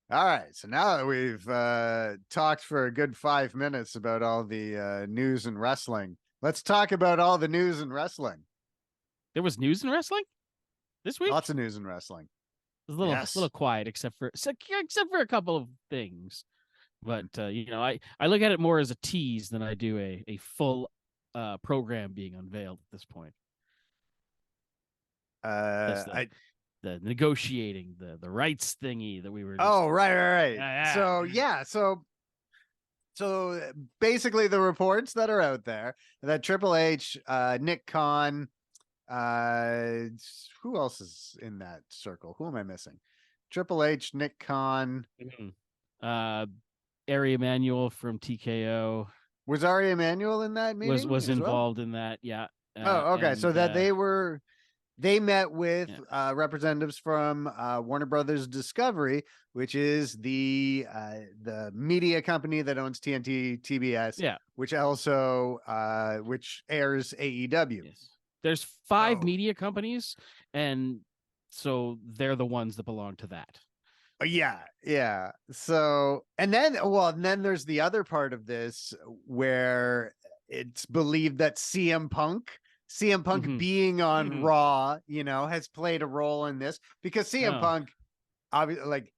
All right. So now that we've talked for a good 5 minutes about all the news and wrestling, let's talk about all the news and wrestling. There was news in wrestling this Lots week. of news and wrestling. It was a little Yes. quiet, except for a couple of things. But I look at it more as a tease than I do a full program being unveiled at this point. That's I the negotiating, the rights thingy that we were just Oh, right. yeah. So yeah, so basically the reports that are out there that Triple H, Nick Khan, uh who else is in that circle? Who am I missing? Triple H, Nick Khan. Mhm. uh Ari Emanuel from TKO Was Ari Emanuel in that meeting was as well? involved in that, yeah. Oh, okay. So And that they met with yeah, representatives from Warner Brothers Discovery, which is the media company that owns TNT, TBS, yeah, which also which airs AEW. yes. There's five So media companies, and so they're the ones that belong to that. yeah. So and then there's the other part of this where it's believed that CM Punk Mm-hmm. being on Mm-hmm. Raw, has played a role in this because CM Oh, Punk obviously, like,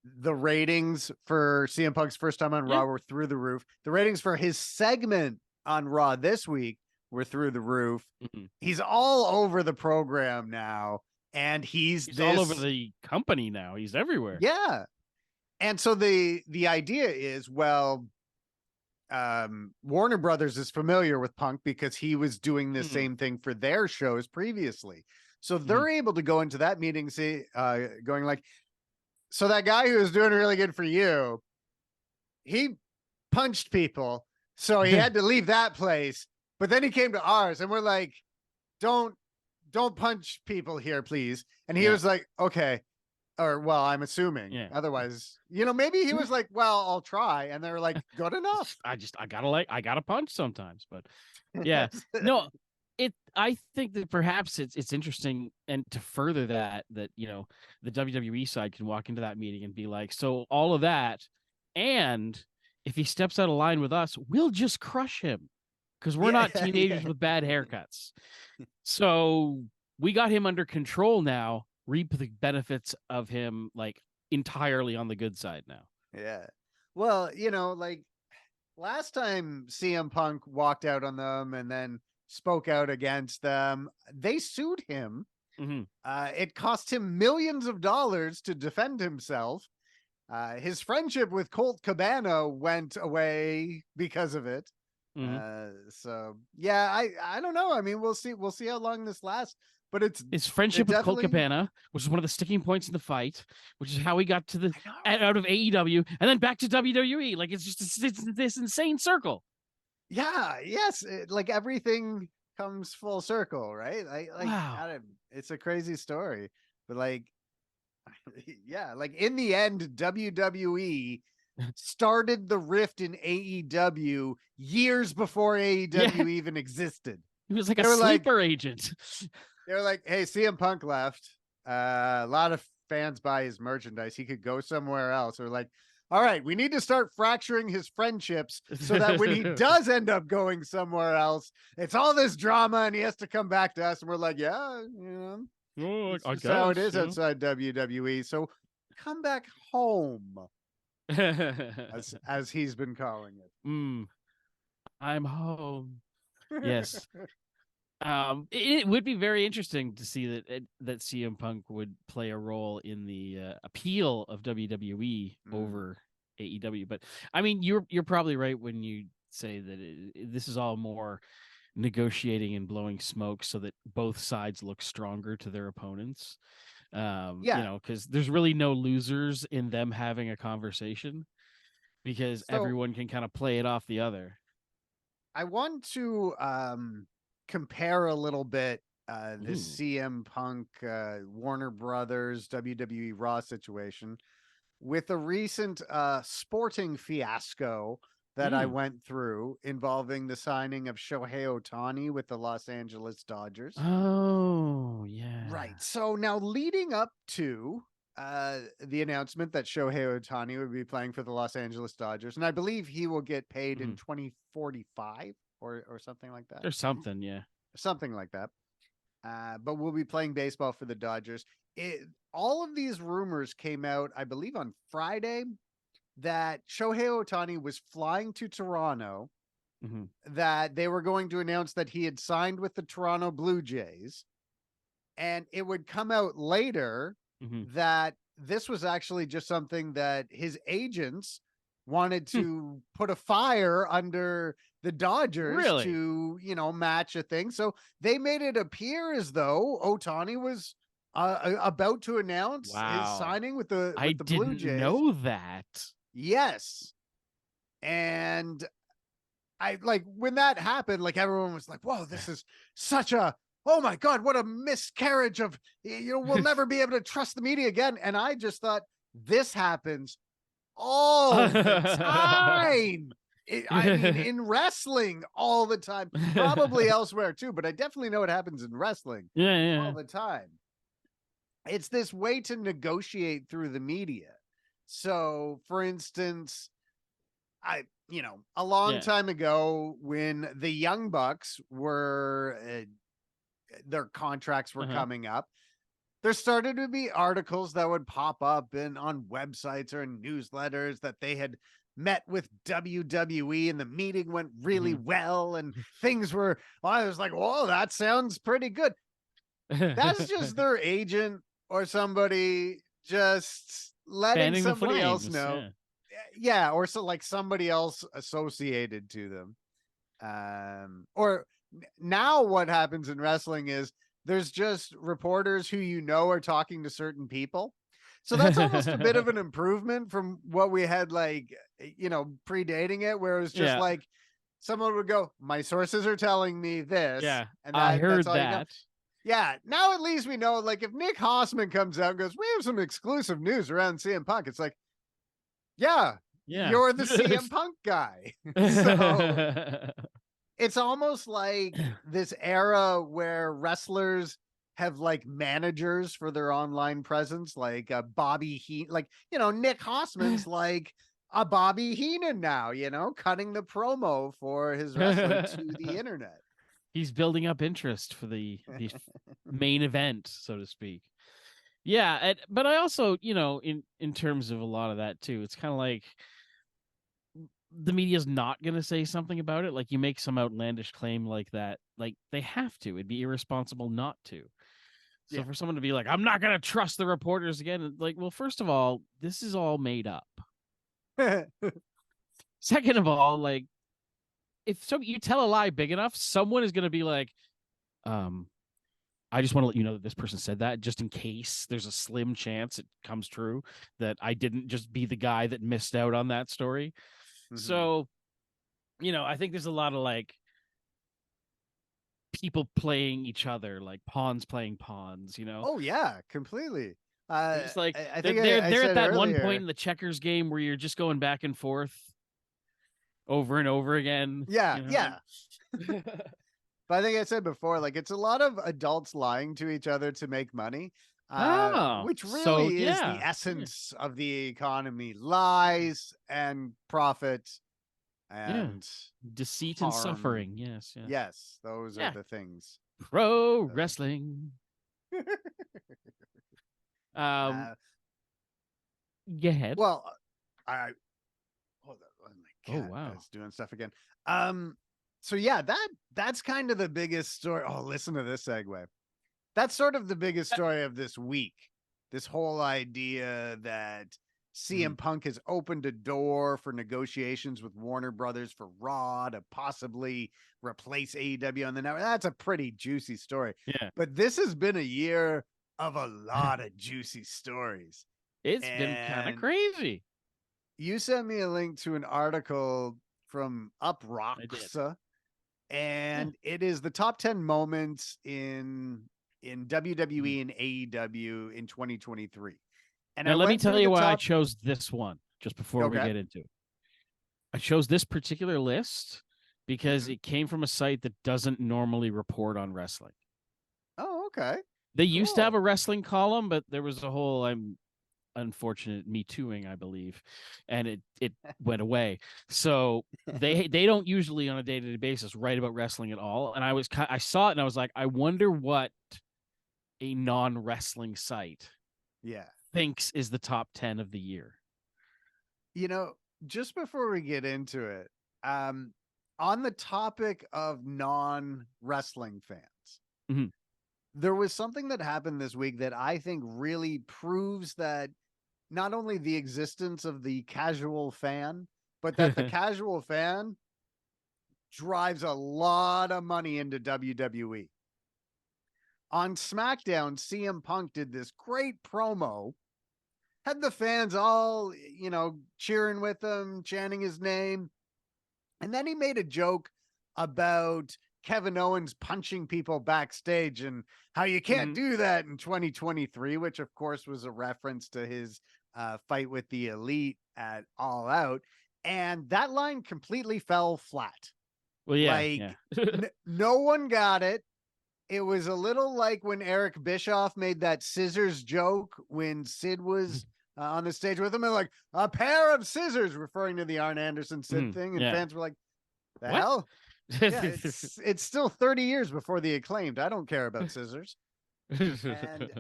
the ratings for CM Punk's first time on yeah. Raw were through the roof. The ratings for his segment on Raw this week were through the roof. Mm-hmm. He's all over the program now, and he's He's all over this, the company now. He's everywhere. yeah. And so the idea is, well, Warner Brothers is familiar with Punk because he was doing the Mm-hmm. same thing for their shows previously. So Mm-hmm. they're able to go into that meeting, going like, so that guy who was doing really good for you, he punched people, so he had to leave that place. But then he came to ours, and we're like, don't don't punch people here, please. And he Yeah, was like, okay. Or, well, I'm assuming. yeah. Otherwise, maybe he was like, well, I'll try. And they're like, good enough. I gotta punch sometimes, but yeah, no. I think that perhaps it's interesting, and to further that the WWE side can walk into that meeting and be like, so all of that, and if he steps out of line with us, we'll just crush him because we're Yeah, not teenagers yeah. with bad haircuts. So we got him under control now. Reap the benefits of him like entirely on the good side now. Yeah. Well, like last time CM Punk walked out on them and then spoke out against them, they sued him. Mm-hmm. It cost him millions of dollars to defend himself. His friendship with Colt Cabana went away because of it. Mm-hmm. So yeah, I don't know. I mean, we'll see how long this lasts, but His it friendship with Colt definitely. Cabana, which is one of the sticking points in the fight, which is how he got to the I know. out of AEW and then back to WWE. Like it's just it's this insane circle. Yeah, yes, like everything comes full circle, right? Wow. It's a crazy story, but like, yeah, like in the end, WWE started the rift in AEW years before Yeah, AEW even existed. he was like a They were like, sleeper agent. hey, CM Punk left. A lot of fans buy his merchandise. He could go somewhere else. Or like, all right, we need to start fracturing his friendships so that when he does end up going somewhere else, it's all this drama and he has to come back to us. And we're like, yeah, Oh, it's I just how it guess is outside WWE. So come back home, as he's been calling mm, I'm home. it. Yes. It would be very interesting to see that CM Punk would play a role in the appeal of WWE Mm. over AEW. But I mean, you're probably right when you say that this is all more negotiating and blowing smoke so that both sides look stronger to their opponents. Yeah. Because there's really no losers in them having a conversation because So everyone can kind of play it off the other. I want to compare a little bit this Ooh. CM Punk Warner Brothers WWE Raw situation with a recent sporting fiasco that I Mm. went through involving the signing of Shohei Ohtani with the Los Angeles Dodgers. Oh, yeah. Right. So now leading up to the announcement that Shohei Ohtani would be playing for the Los Angeles Dodgers, and I believe he will get paid in 2045 or something like that. Or something, yeah. Something like that. But we'll be playing baseball for the Dodgers. All of these rumors came out, I believe, on Friday that Shohei Ohtani was flying to Toronto, that they were going to announce that he had signed with the Toronto Blue Jays, and it would come out later that this was actually just something that his agents wanted to put a fire under the Dodgers to, match a thing. So they made it appear as though Ohtani was about to announce his signing with the Blue Jays. I didn't know that. Yes. And I when that happened, everyone was like, whoa, this is such a, oh my God, what a miscarriage of, we'll never be able to trust the media again. And I just thought, this happens all the time. I mean, in wrestling all the time, probably elsewhere too, but I definitely know it happens in wrestling all the time. It's this way to negotiate through the media. So, for instance, a long time ago when the Young Bucks were, their contracts were coming up, there started to be articles that would pop up on websites or in newsletters that they had met with WWE and the meeting went really well and things were, I was like, whoa, that sounds pretty good. That's just their agent or somebody just letting somebody else know. Yeah. Or so somebody else associated to them. Or now what happens in wrestling is there's just reporters who are talking to certain people. So that's almost a bit of an improvement from what we had predating it, where it was just someone would go, my sources are telling me this. Yeah. And I heard that. Yeah. Now at least we know, if Nick Hossman comes out and goes, we have some exclusive news around CM Punk. It's like, yeah, you're the CM Punk guy. So it's almost like this era where wrestlers have managers for their online presence, Bobby Heenan, Nick Hossman's like a Bobby Heenan now, cutting the promo for his wrestling to the internet. He's building up interest for the main event, so to speak. Yeah. But I also, in terms of a lot of that too, it's kind of like the media's not going to say something about it. You make some outlandish claim like that, they have to. It'd be irresponsible not to. So for someone to be like, I'm not going to trust the reporters again. Well, first of all, this is all made up. Second of all, if you tell a lie big enough, someone is going to be like, I just want to let you know that this person said that just in case there's a slim chance it comes true, that I didn't just be the guy that missed out on that story. So, I think there's a lot of people playing each other, pawns playing pawns, Oh yeah, completely. It's I think they're at that earlier, one point in the checkers game where you're just going back and forth over and over again. Yeah. But I think I said before, it's a lot of adults lying to each other to make money, which really is the essence of the economy: lies and profit and deceit harm. And suffering. Yes, those are the things. Pro wrestling. Go ahead. Well, hold on. My cat oh wow, is doing stuff again. So that's kind of the biggest story. Oh, listen to this segue. That's sort of the biggest story of this week. This whole idea that CM Punk has opened a door for negotiations with Warner Brothers for Raw to possibly replace AEW on the network. That's a pretty juicy story. Yeah. But this has been a year of a lot of juicy stories. It's been kind of crazy. You sent me a link to an article from Up Rocks, and it is the top 10 moments in WWE and AEW in 2023. And now let me tell you why I chose this one just before we get into it. I chose this particular list because it came from a site that doesn't normally report on wrestling. Oh, okay. They used to have a wrestling column, but there was a whole unfortunate Me Tooing, I believe, and it went away. So they don't usually on a day-to-day basis write about wrestling at all. And I saw it and I was like, I wonder what a non-wrestling site Yeah. thinks is the top 10 of the year. Just before we get into it, on the topic of non-wrestling fans, Mhm. there was something that happened this week that I think really proves that not only the existence of the casual fan, but that the casual fan drives a lot of money into WWE. On SmackDown, CM Punk did this great promo, had the fans all, cheering with him, chanting his name. And then he made a joke about Kevin Owens punching people backstage and how you can't do that in 2023, which of course was a reference to his fight with the Elite at All Out. And that line completely fell flat. Well, yeah, like yeah. no one got it. It was a little like when Eric Bischoff made that scissors joke when Sid was on the stage with him, and like a pair of scissors, referring to the Arn Anderson Sid thing. And Yeah. fans were like, the What? hell? Yeah, it's still 30 years before the Acclaimed. I don't care about scissors. And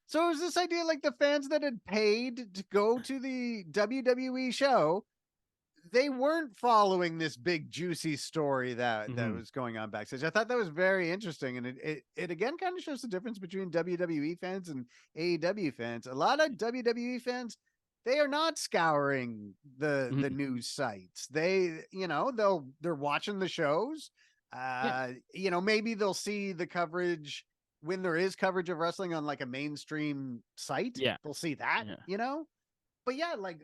so it was this idea like the fans that had paid to go to the WWE show, they weren't following this big juicy story that was going on backstage. I thought that was very interesting, and it again kind of shows the difference between WWE fans and AEW fans. A lot of WWE fans, they are not scouring the news sites. They're watching the shows. Maybe they'll see the coverage when there is coverage of wrestling on like a mainstream site. Yeah, they'll see that. But yeah, like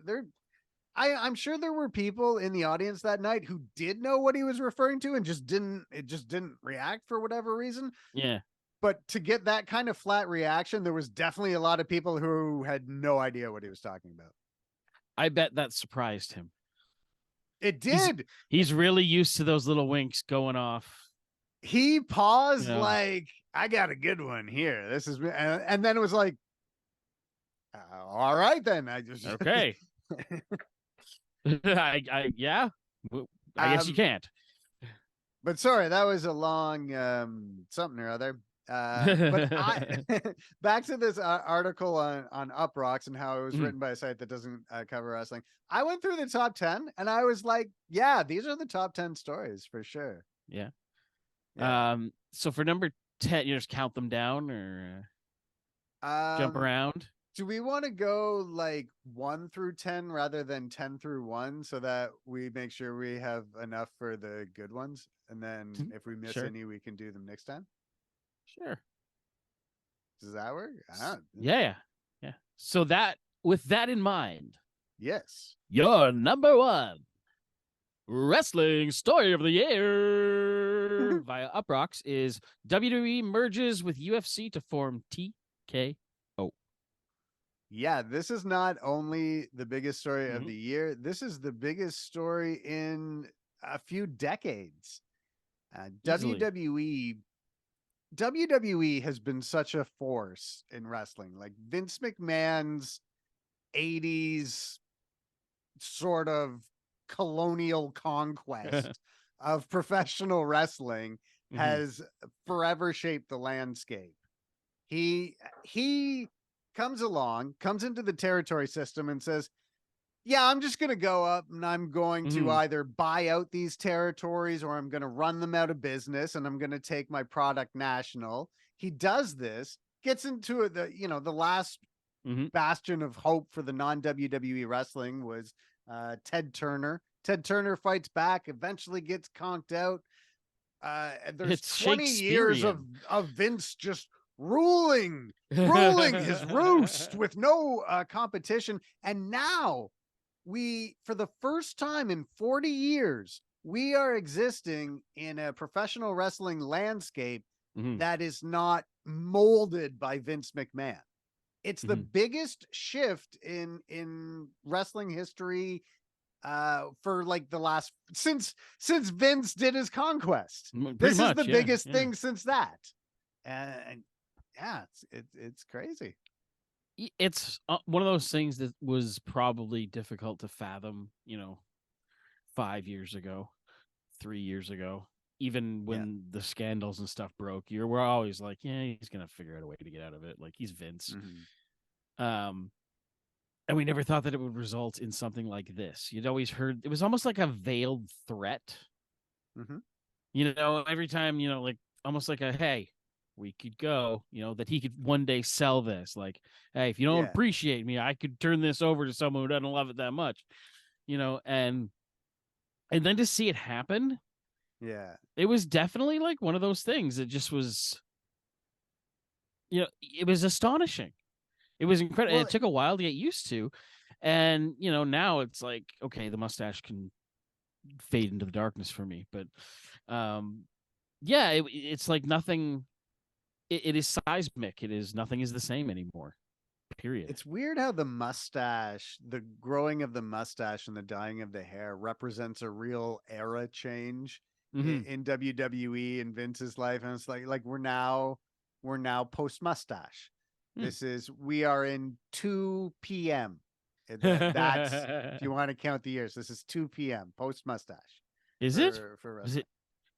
I'm sure there were people in the audience that night who did know what he was referring to and just didn't react for whatever reason. Yeah. But to get that kind of flat reaction, there was definitely a lot of people who had no idea what he was talking about. I bet that surprised him. It did. He's really used to those little winks going off. He paused like, I got a good one here. This is, and then it was like, all right, then I just, okay. I guess you can't. But sorry, that was a long something or other. But back to this article on Uprocks and how it was written by a site that doesn't cover wrestling. I went through the top 10 and I was like, yeah, these are the top 10 stories for sure. Yeah. So for number 10, you just count them down or jump around? Do we want to go like 1 through 10 rather than 10 through 1 so that we make sure we have enough for the good ones? And then if we miss any, we can do them next time? Sure. Does that work? Yeah. So with that in mind, yes, your number 1 wrestling story of the year via Uprocks is WWE merges with UFC to form TKO. Yeah, this is not only the biggest story of the year, this is the biggest story in a few decades. WWE has been such a force in wrestling. Like Vince McMahon's 80s sort of colonial conquest of professional wrestling has forever shaped the landscape. He comes into the territory system and says, yeah, I'm just going to go up and I'm going to either buy out these territories or I'm going to run them out of business and I'm going to take my product national. He does this, gets into the last bastion of hope for the non-WWE wrestling was Ted Turner. Ted Turner fights back, eventually gets conked out. There's 20 years of Vince just ruling his roost with no competition. And now for the first time in 40 years, we are existing in a professional wrestling landscape that is not molded by Vince McMahon. It's the biggest shift in wrestling history for like the last since Vince did his conquest. This is the biggest thing since that. And yeah, it's crazy. it's one of those things that was probably difficult to fathom, 5 years ago, 3 years ago, even Yeah. when the scandals and stuff broke. We're always like, yeah, he's gonna figure out a way to get out of it. Like, he's Vince. Mm-hmm. Um, and we never thought that it would result in something like this. You'd always heard it was almost like a veiled threat. Mm-hmm. Every time, like almost like a hey, we could go, that he could one day sell this. Like, hey, if you don't Yeah. appreciate me, I could turn this over to someone who doesn't love it that much, and then to see it happen, Yeah. it was definitely like one of those things. It just was, it was astonishing. It was incredible. Well, It took a while to get used to. And, now it's like, okay, the mustache can fade into the darkness for me. But yeah, it's like nothing. It is seismic. Nothing is the same anymore. Period. it's weird how the mustache, the growing of the mustache and the dyeing of the hair represents a real era change Mm-hmm. in WWE and Vince's life. And it's like we're now post mustache. We are in 2 p.m. That's if you want to count the years, this is 2 p.m. post mustache Is it? for Was wrestling. it?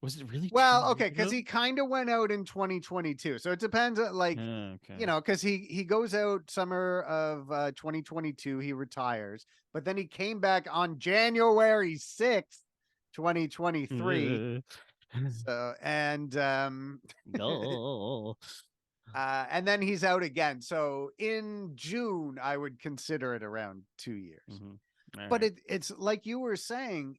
Was it really 2 Well, years okay, because ago? he kind of went out in 2022, so it depends. Okay. Because he goes out summer of 2022, he retires, but then he came back on January 6th, 2023. So Go. and then he's out again. So in June, I would consider it around 2 years. Mm-hmm. But Right. it's like you were saying,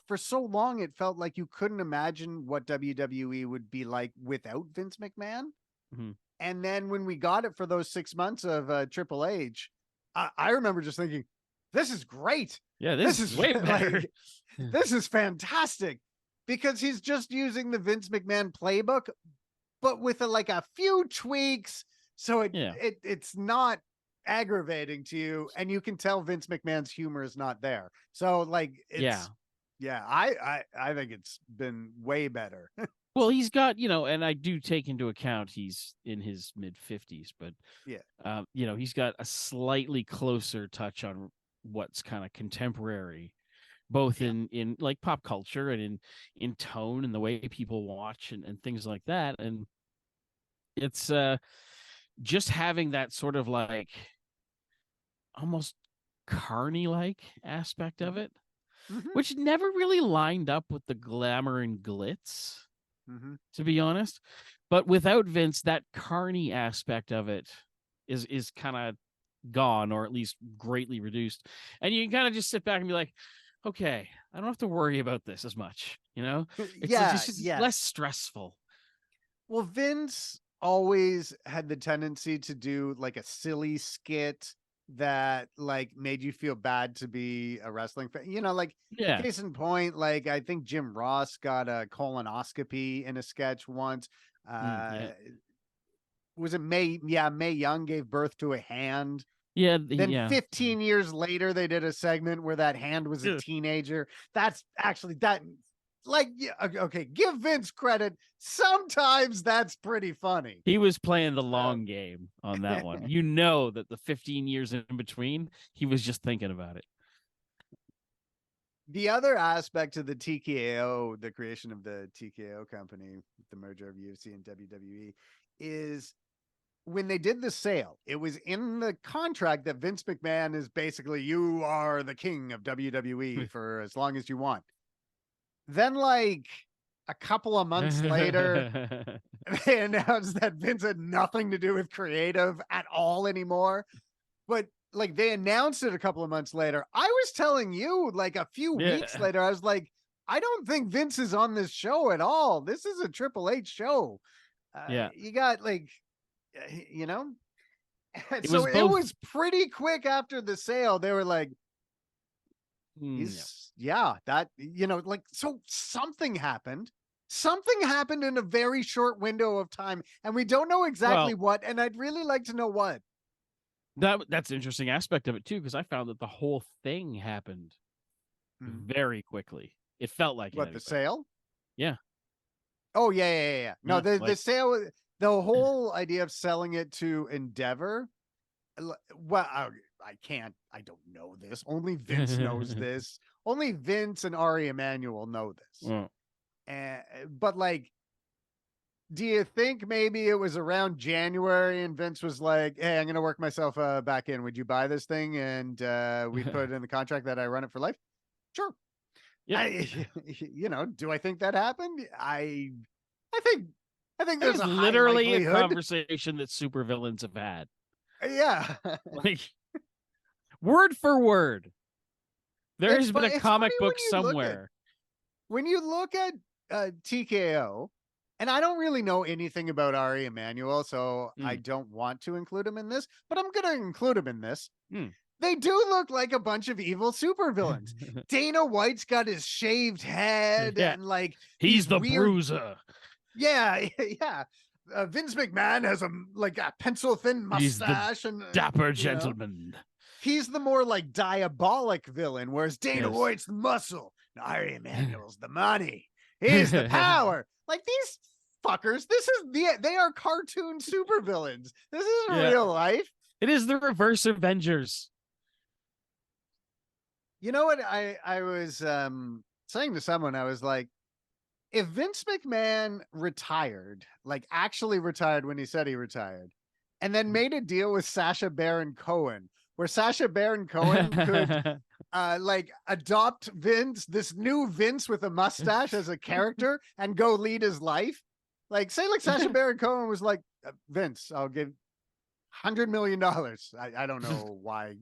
for so long, it felt like you couldn't imagine what WWE would be like without Vince McMahon. Mm-hmm. And then when we got it for those 6 months of Triple H, I remember just thinking, this is great. Yeah, this is way better. Like, this is fantastic because he's just using the Vince McMahon playbook, but with a few tweaks. So it's not aggravating to you. And you can tell Vince McMahon's humor is not there. So I think it's been way better. Well, he's got, and I do take into account he's in his mid 50s, but Yeah. he's got a slightly closer touch on what's kind of contemporary, both Yeah. in like pop culture and in tone and the way people watch and things like that. And it's just having that sort of like almost carny like aspect of it, Mm-hmm. which never really lined up with the glamour and glitz, Mm-hmm. to be honest. But without Vince, that carny aspect of it is kind of gone, or at least greatly reduced. And you can kind of just sit back and be like, okay, I don't have to worry about this as much. It's just Yeah. less stressful. Well, Vince always had the tendency to do like a silly skit that like made you feel bad to be a wrestling fan. Yeah. Case in point, like I think Jim Ross got a colonoscopy in a sketch once. Yeah. Was it May? Yeah, May Young gave birth to a hand. Yeah. Then Yeah. 15 years later, they did a segment where that hand was a teenager. That's actually that. Like, okay, give Vince credit. Sometimes that's pretty funny. He was playing the long game on that one. That the 15 years in between, he was just thinking about it. The other aspect of the TKO, the creation of the TKO company, the merger of UFC and WWE, is when they did the sale, it was in the contract that Vince McMahon is basically, you are the king of WWE for as long as you want. Then, like a couple of months later, they announced that Vince had nothing to do with creative at all anymore. But like they announced it a couple of months later. I was telling you like a few weeks later, I was like, I don't think Vince is on this show at all. This is a Triple H show. You got like, and so it was pretty quick after the sale. They were like, so something happened. Something happened in a very short window of time, and we don't know exactly what. And I'd really like to know what. That's an interesting aspect of it too, because I found that the whole thing happened very quickly. It felt like the sale? Yeah. Oh yeah. No, the sale, the whole idea of selling it to Endeavor Well, I don't know this. Only Vince knows this. Only Vince and Ari Emanuel know this. Well, But like, do you think maybe it was around January and Vince was like, "Hey, I'm going to work myself back in. Would you buy this thing?" And we put in the contract that I run it for life. Sure. yeah. Do I think that happened? I think there's It's a high literally a likelihood. conversation that supervillains have had. Yeah. Like, word for word. There has been a It's comic funny book somewhere. When you look at TKO, and I don't really know anything about Ari Emanuel, so I don't want to include him in this, but I'm going to include him in this. They do look like a bunch of evil supervillains. Dana White's got his shaved head and like he's the weird... bruiser. Yeah, yeah. Vince McMahon has a pencil thin mustache. He's the and dapper gentleman. He's the more like diabolic villain, whereas Dana White's the muscle. And Ari Emanuel's the money. He's the power. Like these fuckers, they are cartoon supervillains. This isn't real life. It is the reverse Avengers. You know what I was saying to someone? I was like, if Vince McMahon retired, like actually retired when he said he retired, and then made a deal with Sacha Baron Cohen, where Sacha Baron Cohen could like adopt Vince, this new Vince with a mustache as a character and go lead his life. Like say like Sacha Baron Cohen was like, Vince, I'll give $100 million. I don't know why.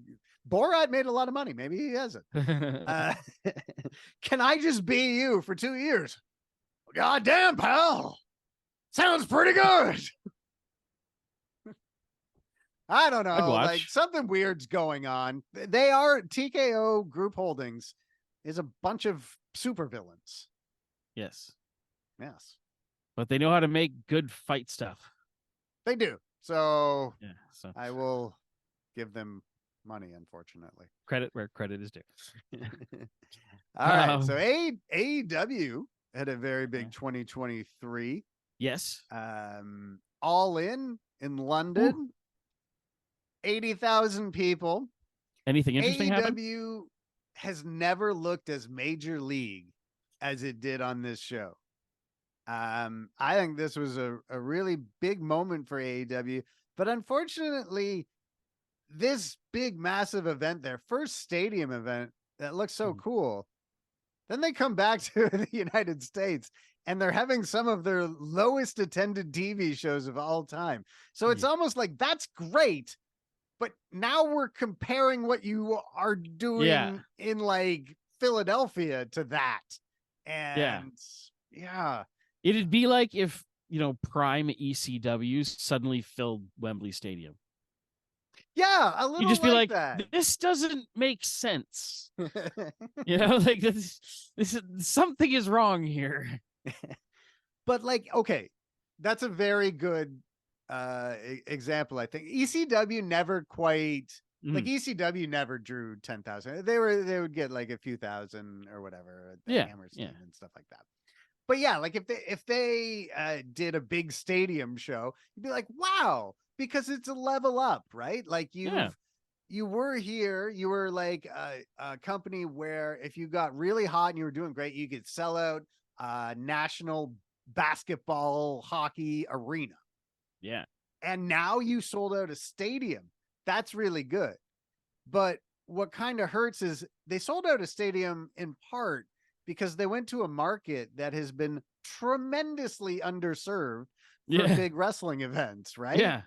Borat made a lot of money. Maybe he hasn't. Can I just be you for 2 years? God damn, pal. Sounds pretty good. I don't know. Like something weird's going on. They are TKO Group Holdings is a bunch of supervillains. Yes. Yes. But they know how to make good fight stuff. They do. So, so I will give them money, unfortunately. Credit where credit is due. All right. So AEW had a very big 2023. Yes. All In London. Ooh. 80,000 people. Anything interesting happen? AEW has never looked as major league as it did on this show. I think this was a really big moment for AEW, but unfortunately, this big, massive event, their first stadium event that looks so cool, then they come back to the United States and they're having some of their lowest attended TV shows of all time. So it's almost like that's great, but now we're comparing what you are doing in like Philadelphia to that. And yeah. It'd be like if, prime ECWs suddenly filled Wembley Stadium. Yeah, a little. You just be like that. This doesn't make sense. Like this is something is wrong here. But like, okay, that's a very good example. I think ECW never quite like ECW never drew 10,000. They would get like a few thousand or whatever. Hammerstein and stuff like that. But yeah, like if they did a big stadium show, you'd be like, wow, because it's a level up, right? Like you were here, you were like a company where if you got really hot and you were doing great, you could sell out national basketball hockey arena. Yeah. And now you sold out a stadium. That's really good. But what kind of hurts is they sold out a stadium in part because they went to a market that has been tremendously underserved for big wrestling events, right? Yeah.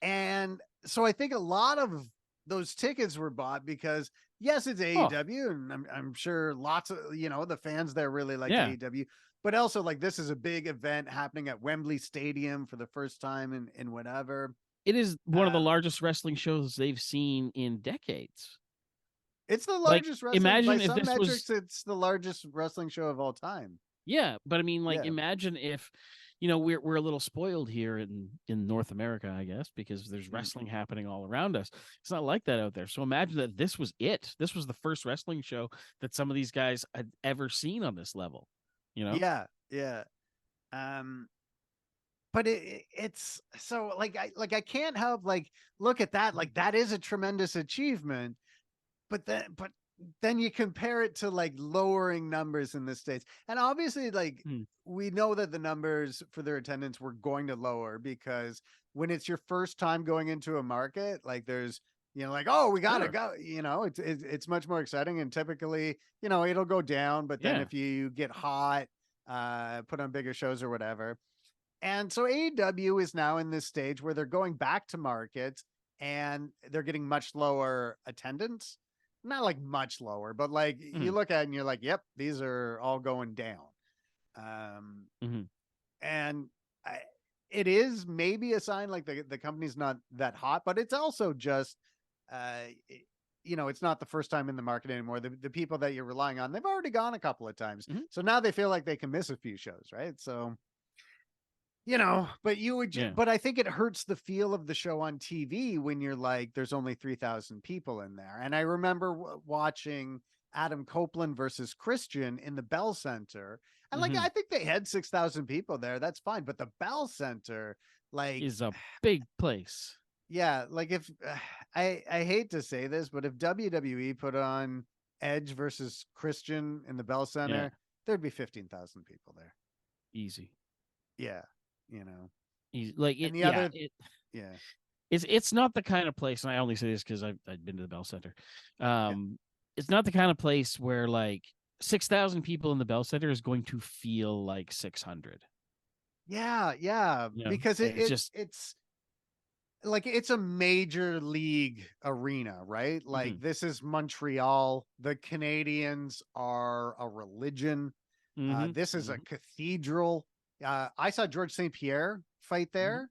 And so I think a lot of those tickets were bought because, yes, it's AEW, and I'm sure lots of, the fans there really like AEW, but also like this is a big event happening at Wembley Stadium for the first time in whatever. It is one of the largest wrestling shows they've seen in decades. It's the largest wrestling. Imagine by if some this metrics, it's the largest wrestling show of all time. Yeah, but I mean, imagine if, we're a little spoiled here in North America, I guess, because there's wrestling happening all around us. It's not like that out there. So imagine that this was it. This was the first wrestling show that some of these guys had ever seen on this level. Yeah. but it's so like I can't help like look at that, like that is a tremendous achievement, but then you compare it to like lowering numbers in the States. And obviously, like we know that the numbers for their attendance were going to lower because when it's your first time going into a market, like there's, like, oh, we gotta go, it's much more exciting. And typically, it'll go down, but then if you get hot, put on bigger shows or whatever. And so AEW is now in this stage where they're going back to markets and they're getting much lower attendance. Not like much lower, but like you look at it and you're like, yep, these are all going down. And it is maybe a sign like the company's not that hot, but it's also just, it's not the first time in the market anymore. The people that you're relying on, they've already gone a couple of times. So now they feel like they can miss a few shows, right? So, but you would, but I think it hurts the feel of the show on TV when you're like, there's only 3,000 people in there. And I remember watching Adam Copeland versus Christian in the Bell Center. And like, I think they had 6,000 people there. That's fine. But the Bell Center, like, is a big place. Yeah. Like if I hate to say this, but if WWE put on Edge versus Christian in the Bell Center, there'd be 15,000 people there. Easy. Yeah. Like it, and the other, it's not the kind of place, and I only say this because I've been to the Bell Center. It's not the kind of place where like 6,000 people in the Bell Center is going to feel like 600. Yeah, because it's like it's a major league arena, right? Like this is Montreal. The Canadians are a religion. This is a cathedral. I saw George St. Pierre fight there.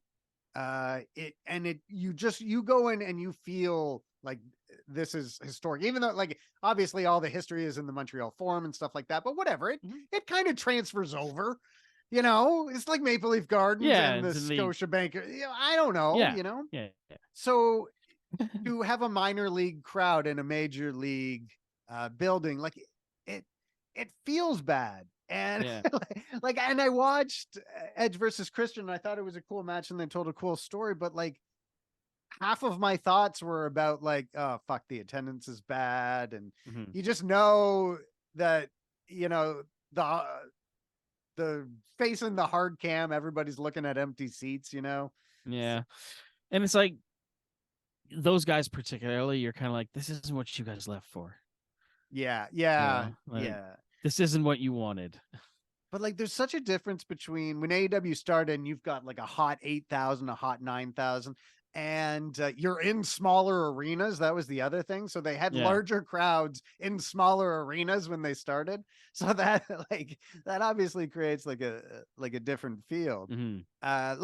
You go in and you feel like this is historic, even though like obviously all the history is in the Montreal Forum and stuff like that, but whatever, it kind of transfers over, it's like Maple Leaf Gardens and the Scotiabank. I don't know, So to have a minor league crowd in a major league building, like it feels bad. And and I watched Edge versus Christian, and I thought it was a cool match and they told a cool story, but like half of my thoughts were about like, oh fuck, the attendance is bad. And you just know that, the facing the hard cam, everybody's looking at empty seats, Yeah. And it's like those guys particularly, you're kind of like, this isn't what you guys left for. Yeah. This isn't what you wanted. But like, there's such a difference between when AEW started and you've got like a hot 8,000, a hot 9,000, and you're in smaller arenas. That was the other thing. So they had larger crowds in smaller arenas when they started. So that that obviously creates like a different field. I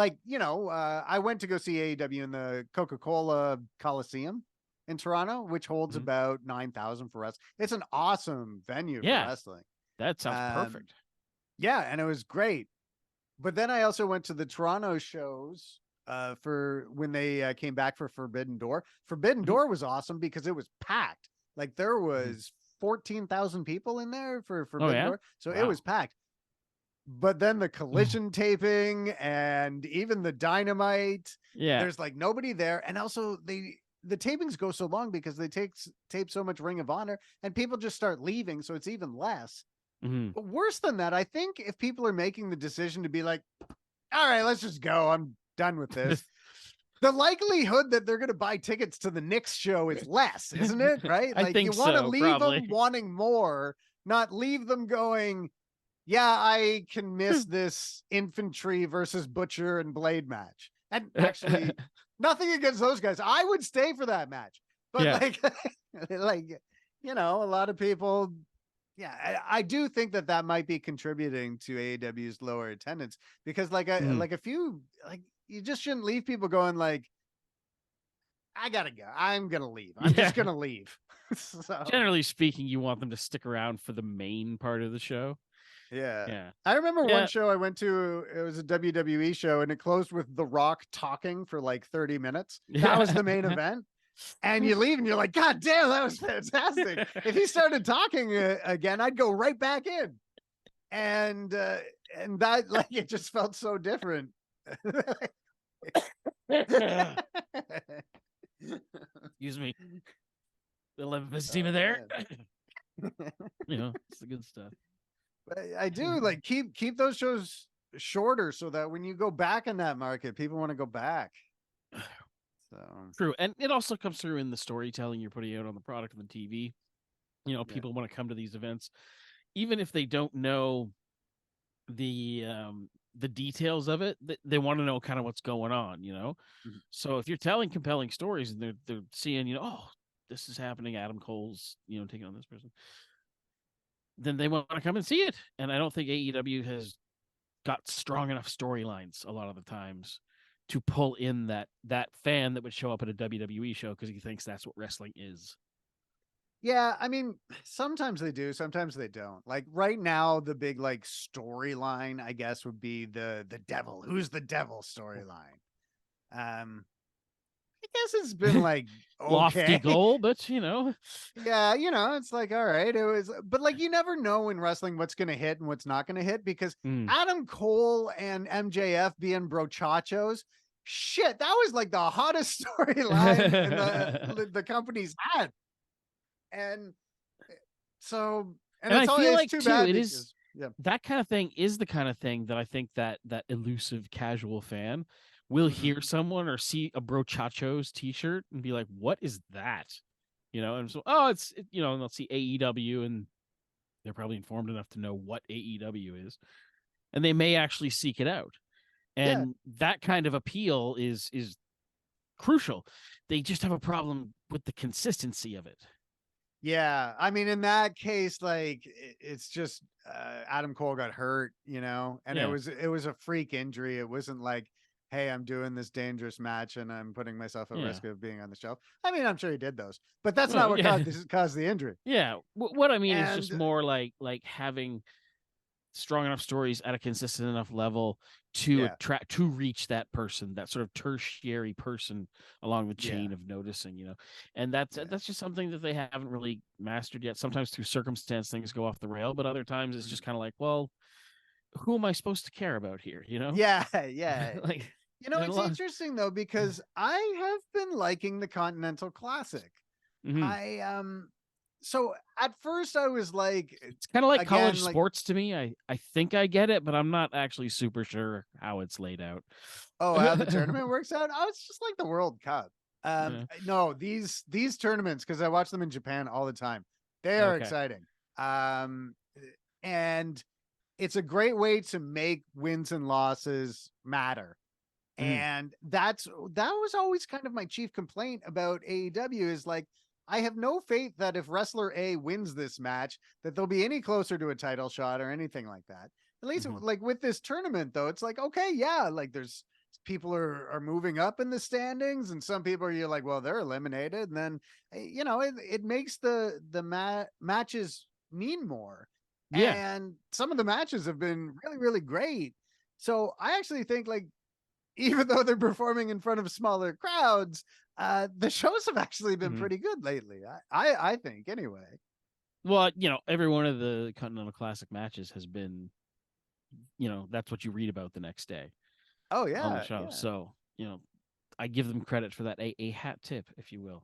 went to go see AEW in the Coca-Cola Coliseum in Toronto, which holds about 9,000 for us. It's an awesome venue for wrestling. That sounds perfect. Yeah, and it was great. But then I also went to the Toronto shows for when they came back for Forbidden Door. Forbidden Door was awesome because it was packed. Like there was 14,000 people in there for Forbidden Door. So it was packed. But then the Collision taping and even the Dynamite, there's like nobody there. And also the tapings go so long because they tape so much Ring of Honor and people just start leaving. So it's even less. But worse than that, I think if people are making the decision to be like, all right, let's just go, I'm done with this, the likelihood that they're going to buy tickets to the Knicks show is less, isn't it? Right? Like you want to leave them wanting more, not leave them going, yeah, I can miss this Infantry versus Butcher and Blade match. And actually, nothing against those guys. I would stay for that match. But a lot of people, I do think that might be contributing to AEW's lower attendance because you just shouldn't leave people going like, I gotta go. I'm gonna leave. I'm just gonna leave. So, generally speaking, you want them to stick around for the main part of the show. Yeah. I remember one show I went to, it was a WWE show and it closed with The Rock talking for like 30 minutes. That was the main event. And you leave and you're like, God damn, that was fantastic. If he started talking again, I'd go right back in. And that, like, it just felt so different Excuse me. The lymphedema Oh, there. man. It's the good stuff. But I do like keep those shows shorter so that when you go back in that market, people want to go back. So True. And it also comes through in the storytelling you're putting out on the product and the TV. People want to come to these events, even if they don't know the details of it. They want to know kind of what's going on. Mhm. So if you're telling compelling stories and they're seeing, oh, this is happening, Adam Cole's, taking on this person, then they want to come and see it. And I don't think AEW has got strong enough storylines a lot of the times to pull in that fan that would show up at a WWE show because he thinks that's what wrestling is. Yeah, I mean, sometimes they do, sometimes they don't. Like right now, the big like storyline, I guess, would be the devil. Who's the devil storyline? I guess it's been like Lofty okay. goal, but Yeah, it's like all right. It was, but like you never know in wrestling what's gonna hit and what's not gonna hit because Adam Cole and MJF being brochachos, shit, that was like the hottest storyline in the company's had. And so, and I feel it's like too too, bad it because, is yeah. that kind of thing is the kind of thing that I think that elusive casual fan will hear someone or see a Brochachos t-shirt and be like, what is that? And so, and they'll see AEW and they're probably informed enough to know what AEW is. And they may actually seek it out. Yeah. And that kind of appeal is crucial. They just have a problem with the consistency of it. Yeah, I mean, in that case, like it's just Adam Cole got hurt, and Yeah. it was a freak injury. It wasn't like, hey, I'm doing this dangerous match and I'm putting myself at risk of being on the shelf. I mean, I'm sure he did those, but that's not what caused the injury. Yeah, what I mean is just And more like having strong enough stories at a consistent enough level to attract to reach that person, that sort of tertiary person along the chain of noticing, and that's just something that they haven't really mastered yet. Sometimes through circumstance things go off the rail, but other times it's just kind of like, well, who am I supposed to care about here? Yeah, yeah. Like, it's interesting though because I have been liking the Continental Classic. I so at first I was like, it's kind of like college sports to me. I think I get it, but I'm not actually super sure how it's laid out. Oh, how the tournament works out? Oh, it's just like the World Cup. No, these tournaments, because I watch them in Japan all the time, they are exciting. And it's a great way to make wins and losses matter. And that was always kind of my chief complaint about AEW is like, I have no faith that if wrestler A wins this match, that they'll be any closer to a title shot or anything like that. At least like with this tournament though, it's like, okay, yeah, like there's people are moving up in the standings and some people are you're like, well, they're eliminated. And then, it makes the matches mean more. Yeah. And some of the matches have been really, really great. So I actually think like, even though they're performing in front of smaller crowds, the shows have actually been pretty good lately. I think anyway. Well, every one of the Continental Classic matches has been, that's what you read about the next day. Oh yeah, on the show. Yeah. So I give them credit for that. A hat tip, if you will.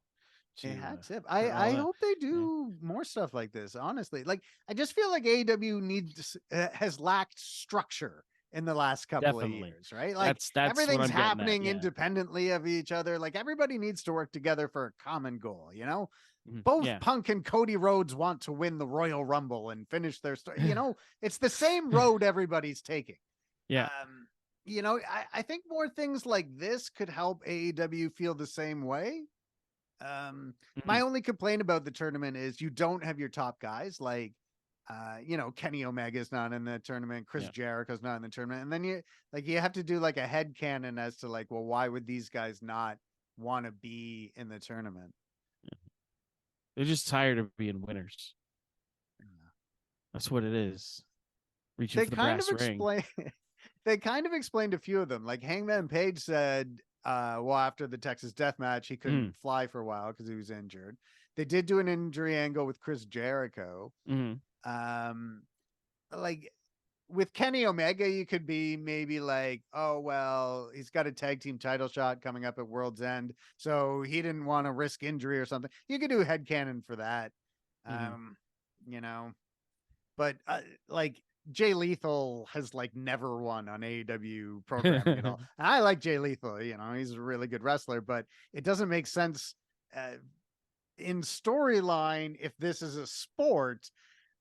A hat tip. I hope they do more stuff like this. Honestly, like I just feel like AEW has lacked structure in the last couple of years, right? Like that's everything's happening independently of each other. Like everybody needs to work together for a common goal, Both Punk and Cody Rhodes want to win the Royal Rumble and finish their story. It's the same road everybody's taking. Yeah. I think more things like this could help AEW feel the same way. My only complaint about the tournament is you don't have your top guys like Kenny Omega's not in the tournament, Chris Jericho's not in the tournament, and then you have to do like a head canon as to like, well, why would these guys not want to be in the tournament? They're just tired of being winners. That's what it is. Reaching for the brass ring. They kind of explained a few of them. Like Hangman Page said, well, after the Texas Death Match, he couldn't fly for a while because he was injured. They did do an injury angle with Chris Jericho. Like with Kenny Omega, you could be maybe like, oh, well, he's got a tag team title shot coming up at World's End, so he didn't want to risk injury or something. You could do headcanon for that. You know, but like Jay Lethal has like never won on AEW programming at all. And I like Jay Lethal, you know, he's a really good wrestler, but it doesn't make sense in storyline if this is a sport.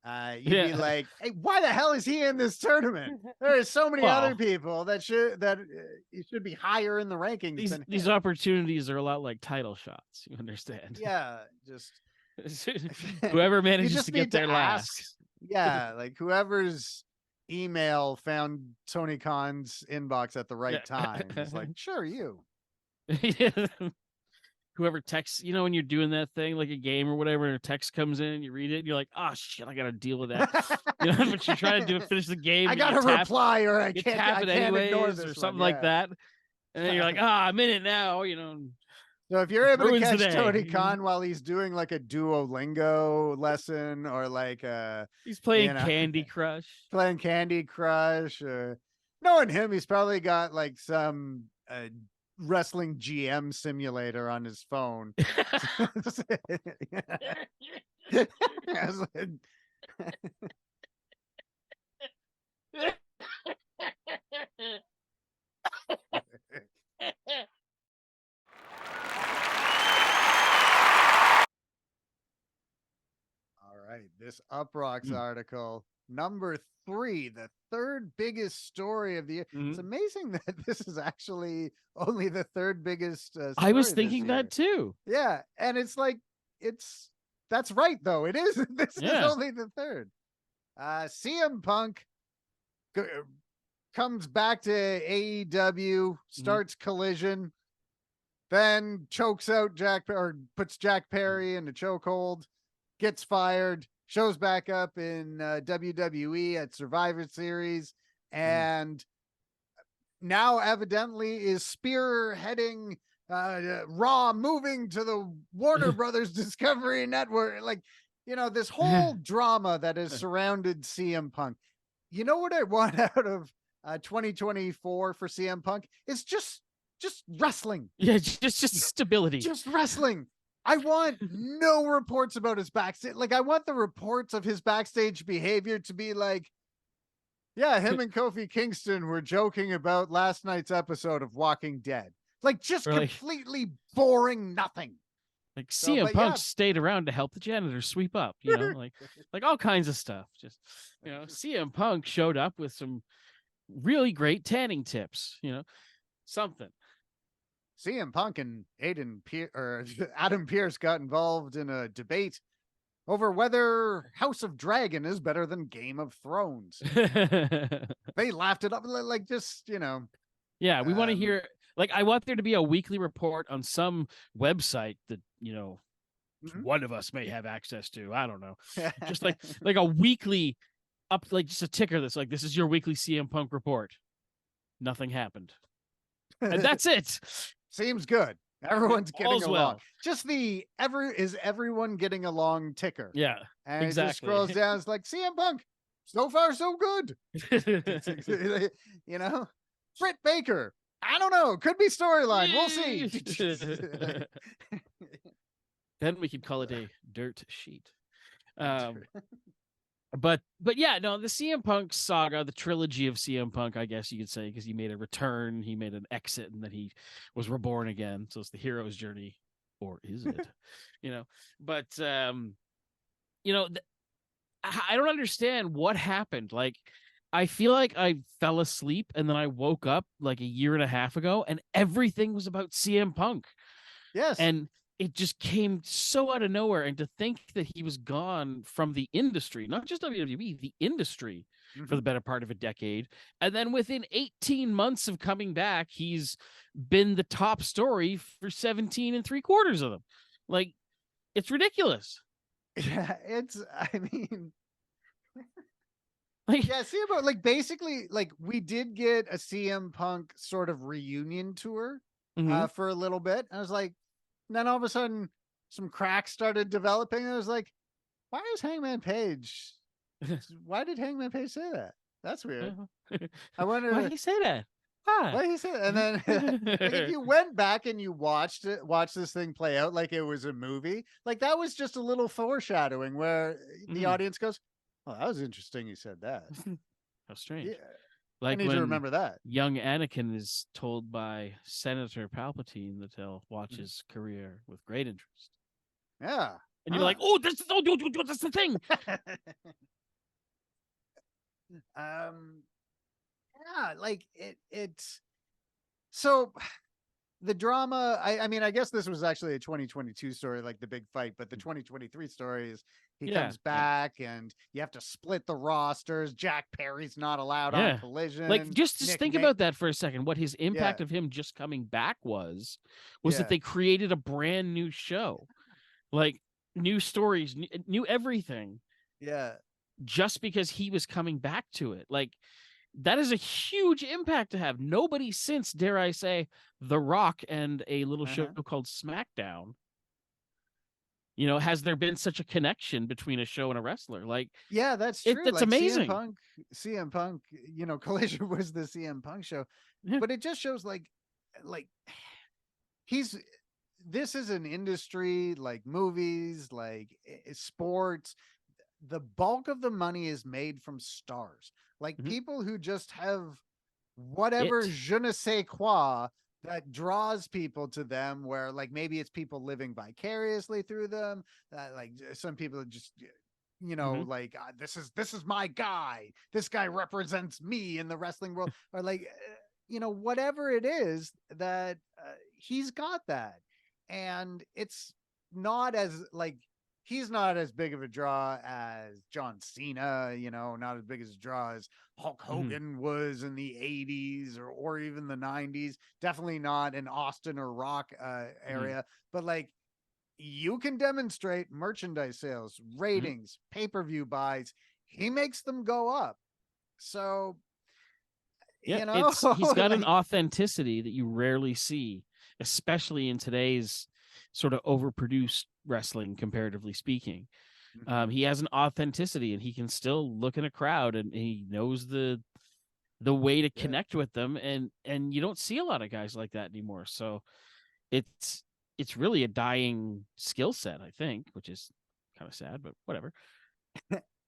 You'd be like, hey, why the hell is he in this tournament? There are so many other people that you should be higher in the rankings. These opportunities are a lot like title shots. You understand? Yeah, just whoever manages to get there last. Yeah, like whoever's email found Tony Khan's inbox at the right time. It's like, sure, you. Whoever texts, you know, when you're doing that thing like a game or whatever, and a text comes in and you read it and you're like, oh shit, I gotta deal with that. You know, but you're trying to do it, finish the game. I gotta reply or I can't tap it anyways or something like that. And then you're like, I'm in it now, you know. So if you're able to catch Tony Khan while he's doing like a Duolingo lesson or like he's playing Candy Crush. Playing Candy Crush. Knowing him, he's probably got like some wrestling GM simulator on his phone. All right, this Uprocks article, number 3, the third biggest story of the year. It's amazing that this is actually only the third biggest story. I was thinking that too. Yeah, and it's like that's right though. It is. This is only the third. CM Punk comes back to AEW, starts Collision, then chokes out puts Jack Perry in the chokehold, gets fired, shows back up in WWE at Survivor Series, and now evidently is spearheading Raw moving to the Warner Brothers Discovery Network. Like, you know, this whole drama that has surrounded CM Punk. You know what I want out of 2024 for CM Punk? It's just wrestling. Yeah, just stability. Just wrestling. I want no reports about his backstage. Like, I want the reports of his backstage behavior to be like, yeah, him and Kofi Kingston were joking about last night's episode of Walking Dead. Like, just completely boring nothing. Like CM Punk stayed around to help the janitor sweep up, you know, like all kinds of stuff. Just, you know, CM Punk showed up with some really great tanning tips, you know, something. CM Punk and Adam Pearce got involved in a debate over whether House of Dragon is better than Game of Thrones. They laughed it up, like, just, you know. Yeah, we want to hear, like, I want there to be a weekly report on some website that, you know, one of us may have access to. I don't know. Just like a weekly like just a ticker that's like, this is your weekly CM Punk report. Nothing happened. And that's it. Seems good. Everyone's getting along. Well. Just is everyone getting along ticker. Yeah. And it just scrolls down. It's like, CM Punk, so far so good. You know? Britt Baker, I don't know. Could be storyline. We'll see. Then we could call it a dirt sheet. But yeah, no, the CM Punk saga, the trilogy of CM Punk, I guess you could say, because he made a return, he made an exit, and then he was reborn again. So it's the hero's journey, or is it? You know, but you know, I don't understand what happened. Like, I feel like I fell asleep and then I woke up like a year and a half ago, and everything was about CM Punk. Yes, and it just came so out of nowhere. And to think that he was gone from the industry, not just WWE, the industry, for the better part of a decade. And then within 18 months of coming back, he's been the top story for 17 3/4 of them. Like, it's ridiculous. Yeah, I mean, like, yeah, CM Punk, like, basically, like, we did get a CM Punk sort of reunion tour for a little bit. I was like, and then all of a sudden, some cracks started developing. I was like, why is Hangman Page? Why did Hangman Page say that? That's weird. I wonder why did he say that. why he said, and then like if you went back and you watched this thing play out like it was a movie, like that was just a little foreshadowing where the audience goes, "Oh, that was interesting. You said that. How strange." Yeah, I Like need to when remember that." young Anakin is told by Senator Palpatine that he'll watch his career with great interest. Yeah, And you're like, oh, that's the thing. Yeah, like it's so the drama. I mean, I guess this was actually a 2022 story, like the big fight, but the 2023 story is he comes back and you have to split the rosters. Jack Perry's not allowed on Collision. Like just think about that for a second. What his impact of him just coming back was that they created a brand new show, like new stories, new everything. Yeah. Just because he was coming back to it. Like that is a huge impact to have. Nobody since, dare I say, The Rock and a little show called SmackDown, has there been such a connection between a show and a wrestler? Like, yeah, that's true. That's like amazing. CM Punk, Collision was the CM Punk show, but it just shows like this is an industry, like movies, like sports. The bulk of the money is made from stars, like people who just have whatever je ne sais quoi that draws people to them, where like maybe it's people living vicariously through them, like some people just like this is my guy, this guy represents me in the wrestling world, or like whatever it is that he's got that. And it's not as like he's not as big of a draw as John Cena, not as big as a draw as Hulk Hogan was in the 80s or even the 90s. Definitely not in Austin or Rock area. But like you can demonstrate merchandise sales, ratings, pay-per-view buys. He makes them go up. So, he's got an authenticity that you rarely see, especially in today's sort of overproduced wrestling, comparatively speaking. He has an authenticity, and he can still look in a crowd, and he knows the way to connect with them, and you don't see a lot of guys like that anymore. So it's really a dying skill set, I think, which is kind of sad, but whatever.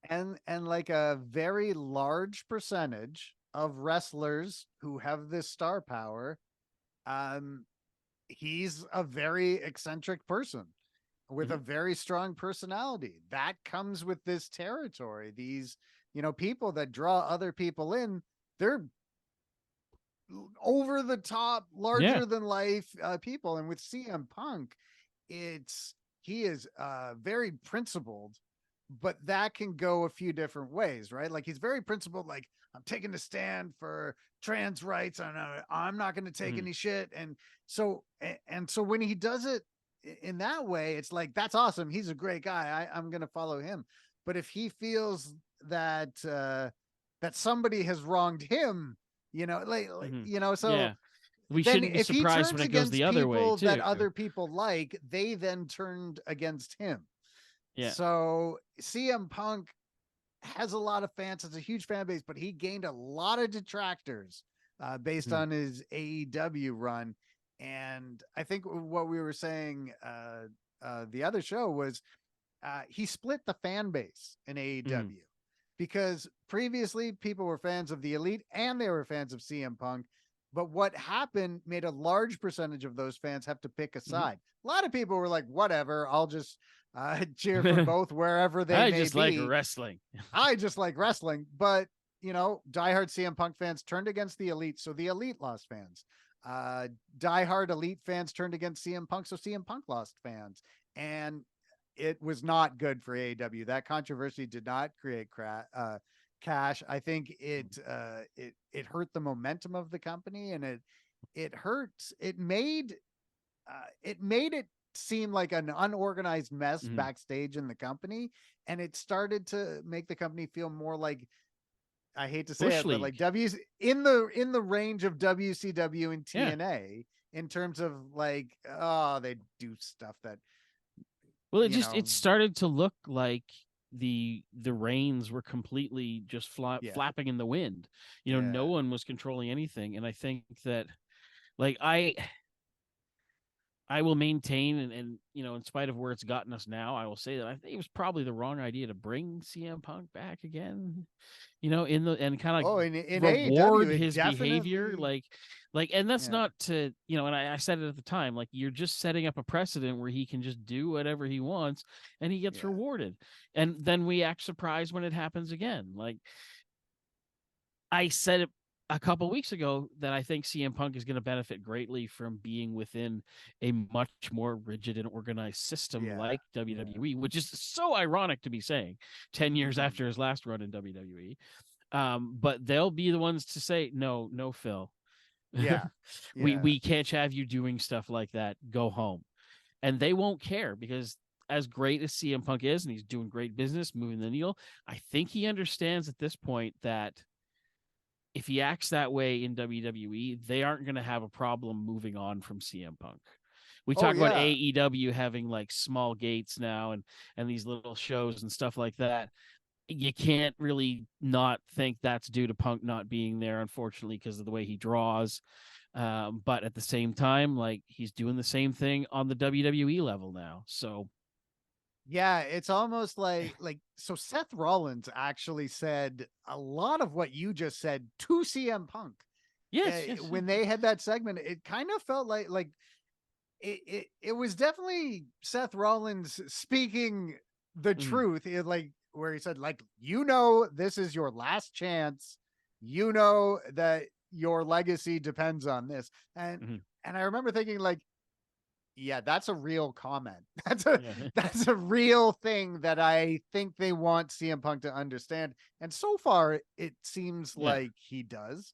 and like a very large percentage of wrestlers who have this star power, he's a very eccentric person with a very strong personality that comes with this territory. These, people that draw other people in, they're over the top, larger than life people. And with CM Punk, he is very principled, but that can go a few different ways, right? Like he's very principled, like I'm taking a stand for trans rights, and I'm not going to take any shit. And so when he does it in that way, it's like, that's awesome. He's a great guy. I'm going to follow him. But if he feels that somebody has wronged him, so we shouldn't be surprised when it goes the other way too. That other people like, they then turned against him. Yeah. So CM Punk has a lot of fans. It's a huge fan base, but he gained a lot of detractors based on his AEW run. And I think what we were saying the other show was he split the fan base in AEW because previously people were fans of the Elite and they were fans of CM Punk. But what happened made a large percentage of those fans have to pick a side. A lot of people were like, whatever, I'll just cheer for both wherever they may be. I just like wrestling. I just like wrestling. But, diehard CM Punk fans turned against the Elite, so the Elite lost fans. Diehard Elite fans turned against CM Punk, so CM Punk lost fans. And it was not good for AEW. That controversy did not create cash. I think it hurt the momentum of the company, and it hurts. It made it seem like an unorganized mess backstage in the company, and it started to make the company feel more like, I hate to say it, but like in the range of WCW and TNA in terms of like, they do stuff that. Well, it started to look like the reins were completely just flapping in the wind. No one was controlling anything. And I think that, like, I will maintain, and in spite of where it's gotten us now, I will say that I think it was probably the wrong idea to bring CM Punk back again. And kind of in reward AEW, it his behavior, definitely and that's not to, and I said it at the time, like, you're just setting up a precedent where he can just do whatever he wants and he gets rewarded, and then we act surprised when it happens again. Like, I said it a couple weeks ago that I think CM Punk is going to benefit greatly from being within a much more rigid and organized system like WWE, which is so ironic to be saying 10 years after his last run in WWE. But they'll be the ones to say, no, Phil. We can't have you doing stuff like that. Go home. And they won't care, because as great as CM Punk is, and he's doing great business, moving the needle, I think he understands at this point that if he acts that way in WWE, they aren't going to have a problem moving on from CM Punk. We talk about AEW having like small gates now and these little shows and stuff like that. You can't really not think that's due to Punk not being there, unfortunately, because of the way he draws. But at the same time, like, he's doing the same thing on the WWE level now. So yeah, it's almost like so Seth Rollins actually said a lot of what you just said to CM Punk. Yes. When they had that segment, it kind of felt like it was definitely Seth Rollins speaking the truth. Like, where he said, like, this is your last chance. That your legacy depends on this. And I remember thinking, like, yeah, that's a real comment. That's a real thing that I think they want CM Punk to understand. And so far, it seems like he does.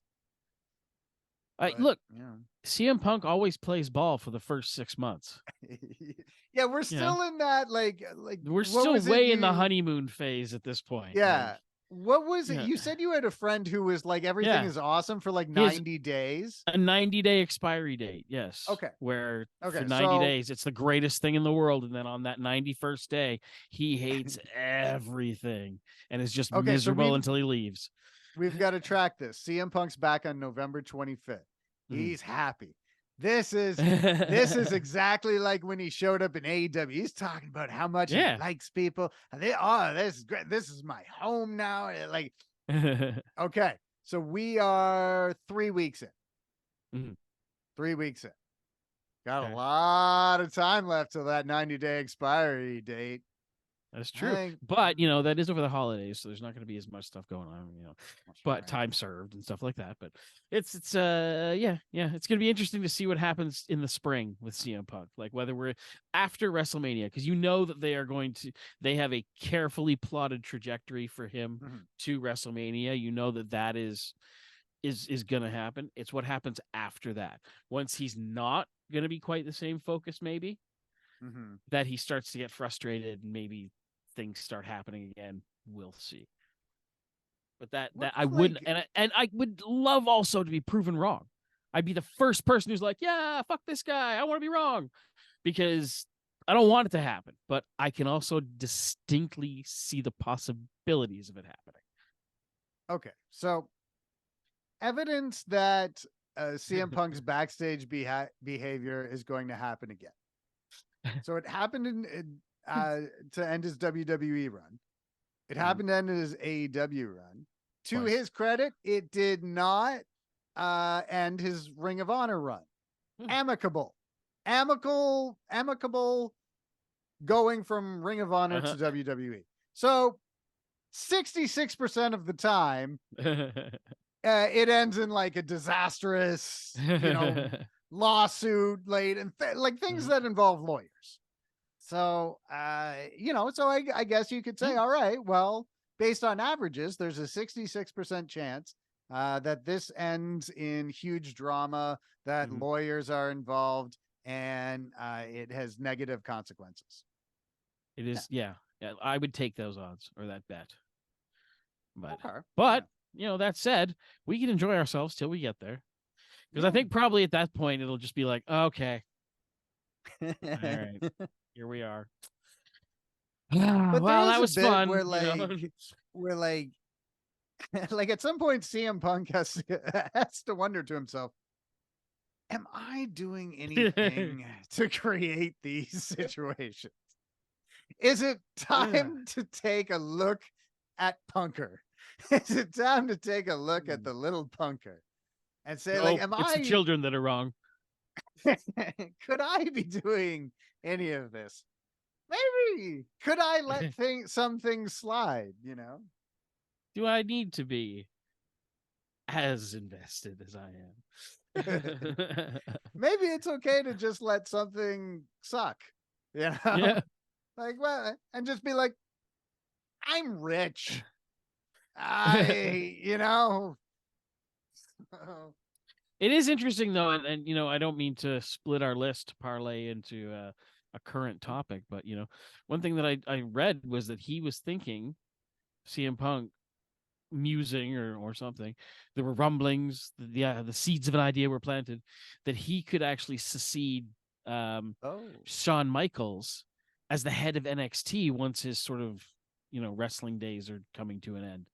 Look, CM Punk always plays ball for the first 6 months. Yeah, we're still in that, like we're still way in the honeymoon phase at this point. Yeah. What was it? You said you had a friend who was like, everything is awesome for like 90 days. A 90-day expiry date. Yes. Okay. Where for 90 days, it's the greatest thing in the world. And then on that 91st day, he hates everything and is just miserable until he leaves. We've got to track this. CM Punk's back on November 25th. He's happy. This is exactly like when he showed up in AEW. He's talking about how much he likes people. This is great. This is my home now. Like, okay, so we are 3 weeks in. 3 weeks in. Got a lot of time left till that 90-day expiry date. That's true. But, that is over the holidays, so there's not going to be as much stuff going on, but time served and stuff like that. But it's it's going to be interesting to see what happens in the spring with CM Punk, like whether we're after WrestleMania, because that they have a carefully plotted trajectory for him to WrestleMania. That is going to happen. It's what happens after that. Once he's not going to be quite the same focus, maybe that he starts to get frustrated and maybe things start happening again. We'll see. But that I wouldn't, and I would love also to be proven wrong. I'd be the first person who's like, yeah, fuck this guy, I want to be wrong, because I don't want it to happen, but I can also distinctly see the possibilities of it happening. Okay, so evidence that CM Punk's backstage behavior is going to happen again. So it happened to end his WWE run. It happened to end his AEW run. To his credit, it did not end his Ring of Honor run. Amicable going from Ring of Honor to WWE. So 66% of the time, it ends in like a disastrous, lawsuit late and things that involve lawyers. So, so I guess you could say, all right, well, based on averages, there's a 66% chance that this ends in huge drama, that lawyers are involved, and it has negative consequences. It is, yeah. I would take those odds or that bet. But that said, we can enjoy ourselves till we get there. Because I think probably at that point, it'll just be like, okay. All right. Here we are. But there Well, is that a was bit fun. where where like like at some point CM Punk has to wonder to himself, am I doing anything to create these situations? Is it time to take a look at Punker? Is it time to take a look at the little Punker and say, like, Nope, am it's the I, children that are wrong. could I be doing any of this? Maybe. Could I let some things slide, you know? Do I need to be as invested as I am? Maybe it's okay to just let something suck, you know? Yeah. Like, well, and just be like, I'm rich. you know. It is interesting though, and I don't mean to split our list parlay into a current topic, but one thing that I read was that he was thinking CM Punk musing or something. There were rumblings, the seeds of an idea were planted that he could actually succeed Shawn Michaels as the head of NXT once his sort of wrestling days are coming to an end.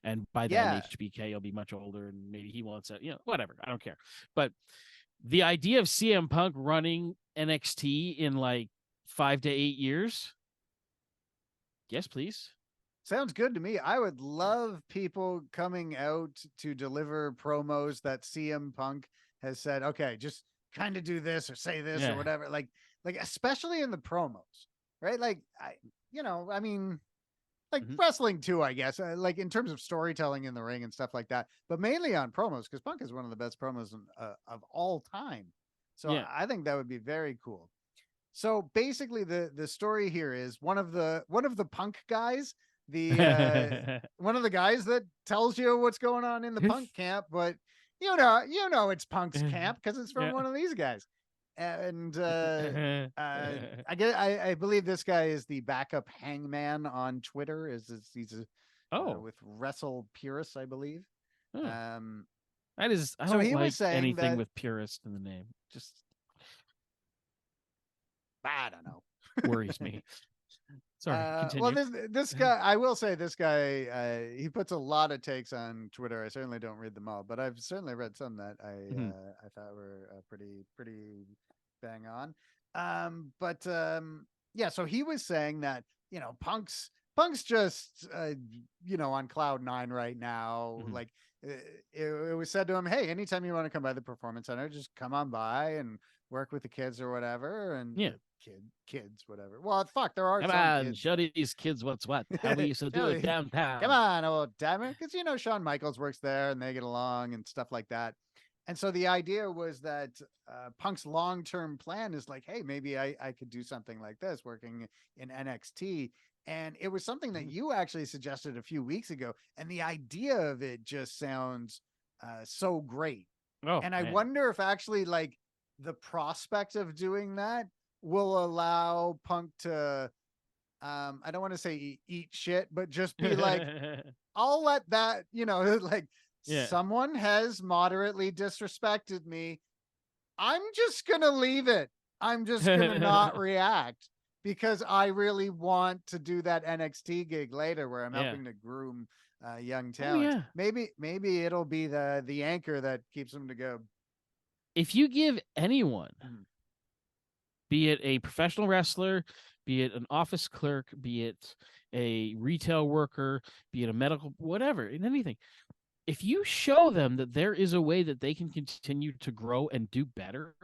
And by then, HBK will be much older, and maybe he wants it. Whatever. I don't care. But the idea of CM Punk running NXT in like 5 to 8 years, yes, please. Sounds good to me. I would love people coming out to deliver promos that CM Punk has said, okay, just kind of do this or say this or whatever. Like especially in the promos, right? Like, I mean, like wrestling too, I guess, like in terms of storytelling in the ring and stuff like that, but mainly on promos, because Punk is one of the best promos of all time. So I think that would be very cool. So basically the story here is one of the Punk guys, one of the guys that tells you what's going on in the Punk camp, but it's Punk's camp because it's from one of these guys. And I believe this guy is the backup Hangman on Twitter. He's with Wrestle Purist, I believe. I don't like anything with purist in the name. Just I don't know. Worries me. Sorry. Well, this guy, I will say, this guy, he puts a lot of takes on Twitter. I certainly don't read them all, but I've certainly read some that I thought were pretty bang on. So he was saying that Punk's just on cloud 9 right now. Like it was said to him, hey, anytime you want to come by the Performance Center, just come on by and work with the kids or whatever. And kids, whatever. Well, fuck, there are some kids. Show these kids what's what. How we used to do it downtown. Come on, old timer. Because Shawn Michaels works there and they get along and stuff like that. And so the idea was that Punk's long-term plan is like, hey, maybe I could do something like this working in NXT. And it was something that you actually suggested a few weeks ago. And the idea of it just sounds so great. And I wonder if actually like the prospect of doing that will allow Punk to, I don't want to say eat shit, but just be like, I'll let that, like, someone has moderately disrespected me. I'm just going to leave it. I'm just going to not react because I really want to do that NXT gig later where I'm helping to groom young talent. Maybe it'll be the anchor that keeps them to go. If you give anyone, be it a professional wrestler, be it an office clerk, be it a retail worker, be it a medical, whatever, in anything, if you show them that there is a way that they can continue to grow and do better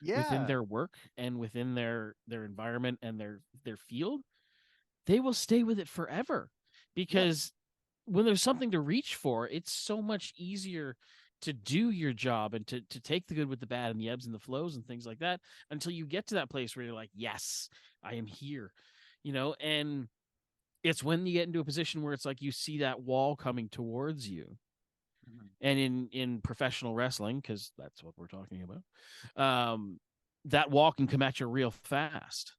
within their work and within their environment and their field, they will stay with it forever. Because when there's something to reach for, it's so much easier to do your job and to take the good with the bad and the ebbs and the flows and things like that until you get to that place where you're like, yes, I am here, and it's when you get into a position where it's like you see that wall coming towards you. And in professional wrestling, because that's what we're talking about, that wall can come at you real fast.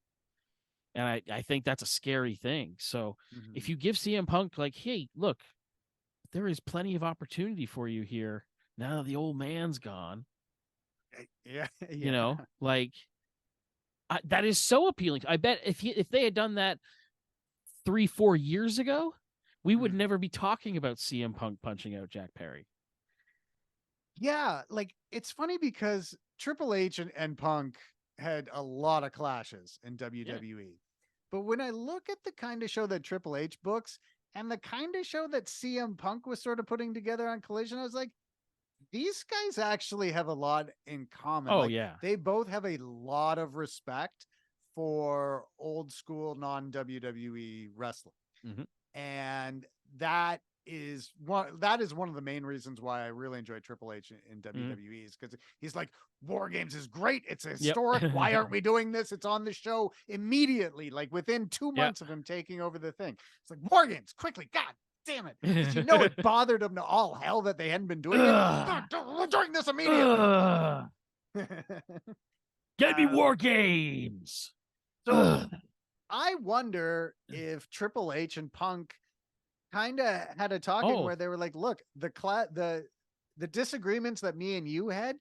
And I think that's a scary thing. So if you give CM Punk like, hey, look, there is plenty of opportunity for you here now that the old man's gone. Like that is so appealing. I bet if they had done that 3-4 years ago, we would Mhm. never be talking about CM Punk punching out Jack Perry. Yeah, like it's funny because Triple H and Punk had a lot of clashes in Yeah. WWE. But when I look at the kind of show that Triple H books and the kind of show that CM Punk was sort of putting together on Collision, I was like, these guys actually have a lot in common. Oh Like yeah. they both have a lot of respect for old school non WWE wrestling. Mhm. And that is one of the main reasons why I really enjoy Triple H in Mhm. WWE is because he's like, War Games is great. It's Yep. historic. Why aren't we doing this? It's on the show immediately, like within 2 Yeah. months of him taking over the thing. It's like War Games, quickly, God damn it. Because you know it bothered him to all hell that they hadn't been doing it. We're doing this immediately. Get me um, War Games. so I wonder if Triple H and Punk kind of had a talking Oh, where they were like, look, the disagreements that me and you had,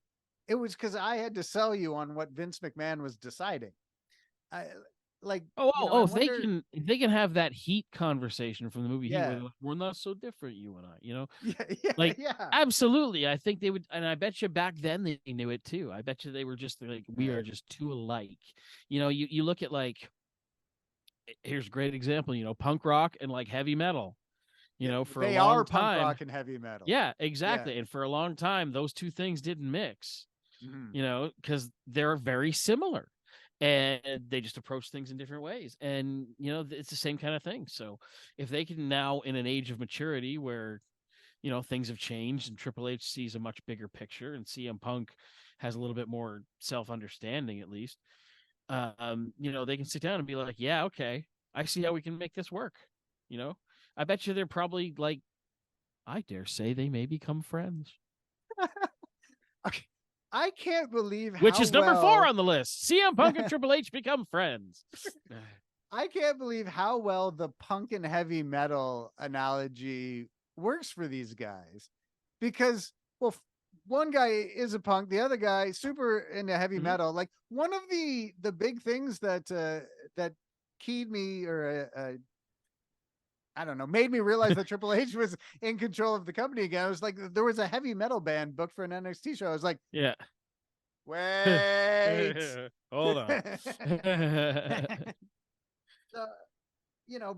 it was because I had to sell you on what Vince McMahon was deciding. I like, I If they wonder. can have that heat conversation from the movie Heat where Yeah. they're like, we're not so different, you and I, Yeah. like Yeah. absolutely. I think they would, and I bet you back then they knew it too. I bet you they were just like, we are just too alike. You look at like, here's a great example, punk rock and like heavy metal, Yeah. for a They long are punk time. rock and heavy metal. Yeah, Yeah. exactly. And for a long time, those two things didn't mix, Mhm. because they're very similar and they just approach things in different ways. And, it's the same kind of thing. So if they can now, in an age of maturity where, things have changed and Triple H sees a much bigger picture and CM Punk has a little bit more self-understanding, at least, they can sit down and be like, yeah, okay, I see how we can make this work. I bet you they're probably like, I dare say they may become friends. Okay. I can't believe Which how is number 4 well on the list. CM Punk and Triple H become friends. I can't believe how well the punk and heavy metal analogy works for these guys. Because, well, one guy is a punk, the other guy super into heavy Mhm. metal. Like one of the big things that keyed me or I don't know, made me realize that Triple H was in control of the company again. I was like, there was a heavy metal band booked for an NXT show. I was like, Yeah. wait. Hold on. uh, you know,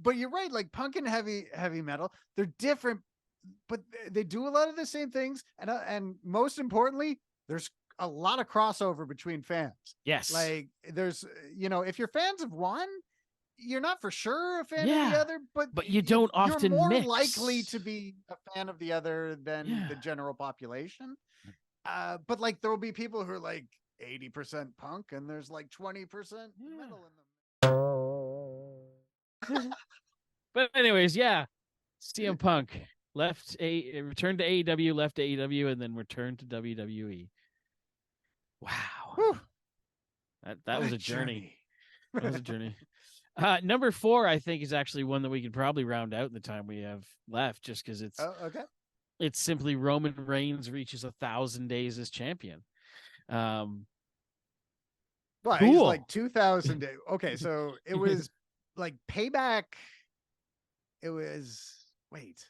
but you're right. Like punk and heavy metal, they're different, but they do a lot of the same things. And most importantly, there's a lot of crossover between fans. Yes. Like there's, if you're fans of one, you're not for sure a fan of the Yeah. other, but But you don't you're often more mix. likely to be a fan of the other than Yeah. the general population. But like there will be people who are like 80% punk and there's like 20% metal in them. But anyways, yeah. CM Punk returned to AEW, left AEW, and then returned to WWE. Wow. Whew, That what was a a journey. journey. That was a journey. Number 4, I think, is actually one that we could probably round out in the time we have left, just because Oh, okay. it's simply Roman Reigns reaches 1,000 days as champion. Well, he's like Cool. 2000 days. Okay, so it was like payback. It was wait,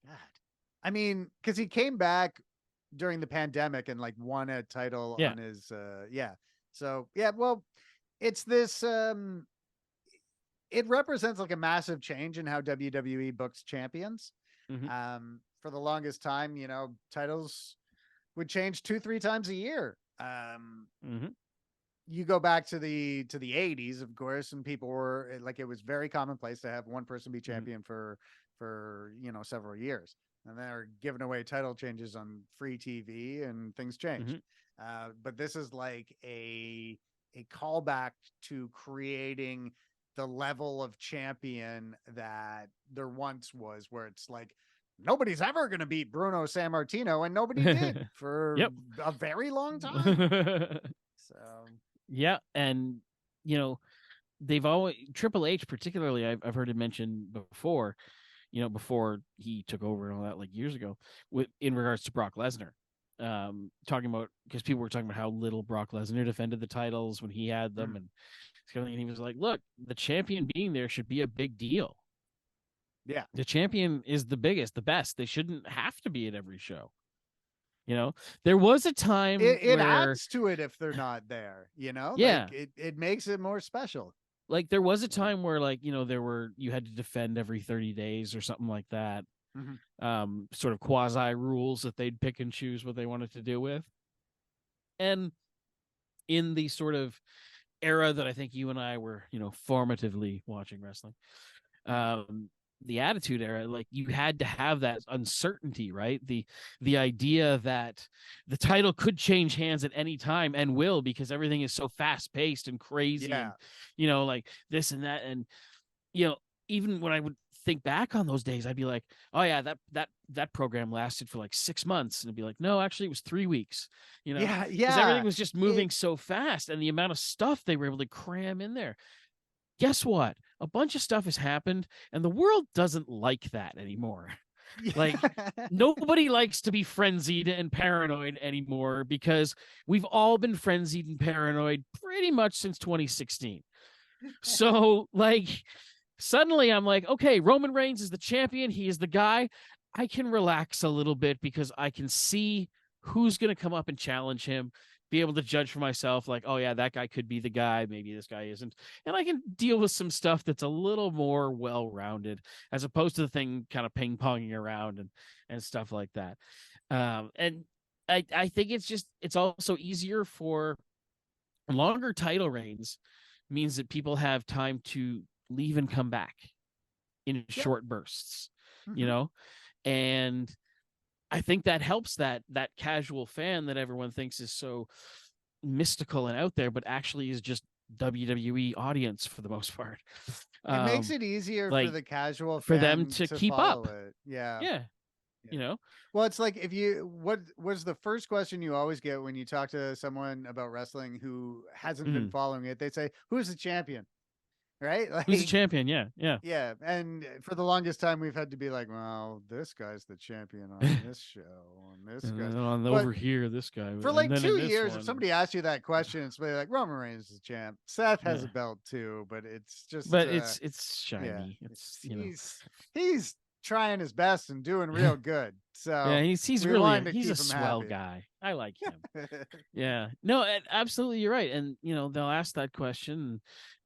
God. I mean, because he came back during the pandemic and like won a title Yeah. on his yeah. So yeah, well, it's this it represents like a massive change in how WWE books champions. Mhm. For the longest time, titles would change 2-3 times a year. Mhm. You go back to the 80s, of course, and people were like, it was very commonplace to have one person be Mhm. champion for several years, and they're giving away title changes on free TV and things changed. Mhm. But this is like a callback to creating the level of champion that there once was, where it's like nobody's ever going to beat Bruno Sammartino, and nobody did for Yep. a very long time. So Yeah, and they've always Triple H particularly. I've heard him mention before, before he took over and all that, like years ago, in regards to Brock Lesnar, talking about, because people were talking about how little Brock Lesnar defended the titles when he had them, and And he was like, look, the champion being there should be a big deal. Yeah. The champion is the biggest, the best. They shouldn't have to be at every show. There was a time it where, adds to it if they're not there, yeah, like it makes it more special. like there was a time where, like, you had to defend every 30 days or something like that. Mm-hmm. Sort of quasi rules that they'd pick and choose what they wanted to do with. And in the sort of era that I think you and I were, formatively watching wrestling, the Attitude Era, like, you had to have that uncertainty, right? The idea that the title could change hands at any time, and will, because everything is so fast paced and crazy, Yeah. and like this and that. And even when I would think back on those days, I'd be like, oh yeah, that program lasted for like 6 months, and it'd be like, no, actually it was 3 weeks, Yeah. because everything was just moving so fast, and the amount of stuff they were able to cram in there. Guess what? A bunch of stuff has happened, and the world doesn't like that anymore. Like, nobody likes to be frenzied and paranoid anymore, because we've all been frenzied and paranoid pretty much since 2016. So, like, suddenly I'm like, okay, Roman Reigns is the champion. He is the guy. I can relax a little bit, because I can see who's going to come up and challenge him, be able to judge for myself, like, oh yeah, that guy could be the guy, maybe this guy isn't. And I can deal with some stuff that's a little more well-rounded, as opposed to the thing kind of ping-ponging around and stuff like that. And I think it's also easier for longer title reigns, means that people have time to leave and come back in short bursts, and I think that helps that casual fan that everyone thinks is so mystical and out there, but actually is just WWE audience for the most part. It makes it easier like, for the casual for fan them to keep follow up. it. Yeah. Yeah. Well, it's like, what was the first question you always get when you talk to someone about wrestling who hasn't been following it? They say, who's the champion? Right? Like, who's the champion? Yeah. yeah. And for the longest time, we've had to be like, well, this guy's the champion on this show, and this And guy's then over here, this guy. For like 2 years, if somebody asks you that question, it's really like, Roman Reigns is the champ. Seth has a belt too, but it's just, it's shiny. Yeah, he's trying his best and doing real good. So yeah, he's a swell guy. I like him. Yeah, no, absolutely, you're right. And they'll ask that question,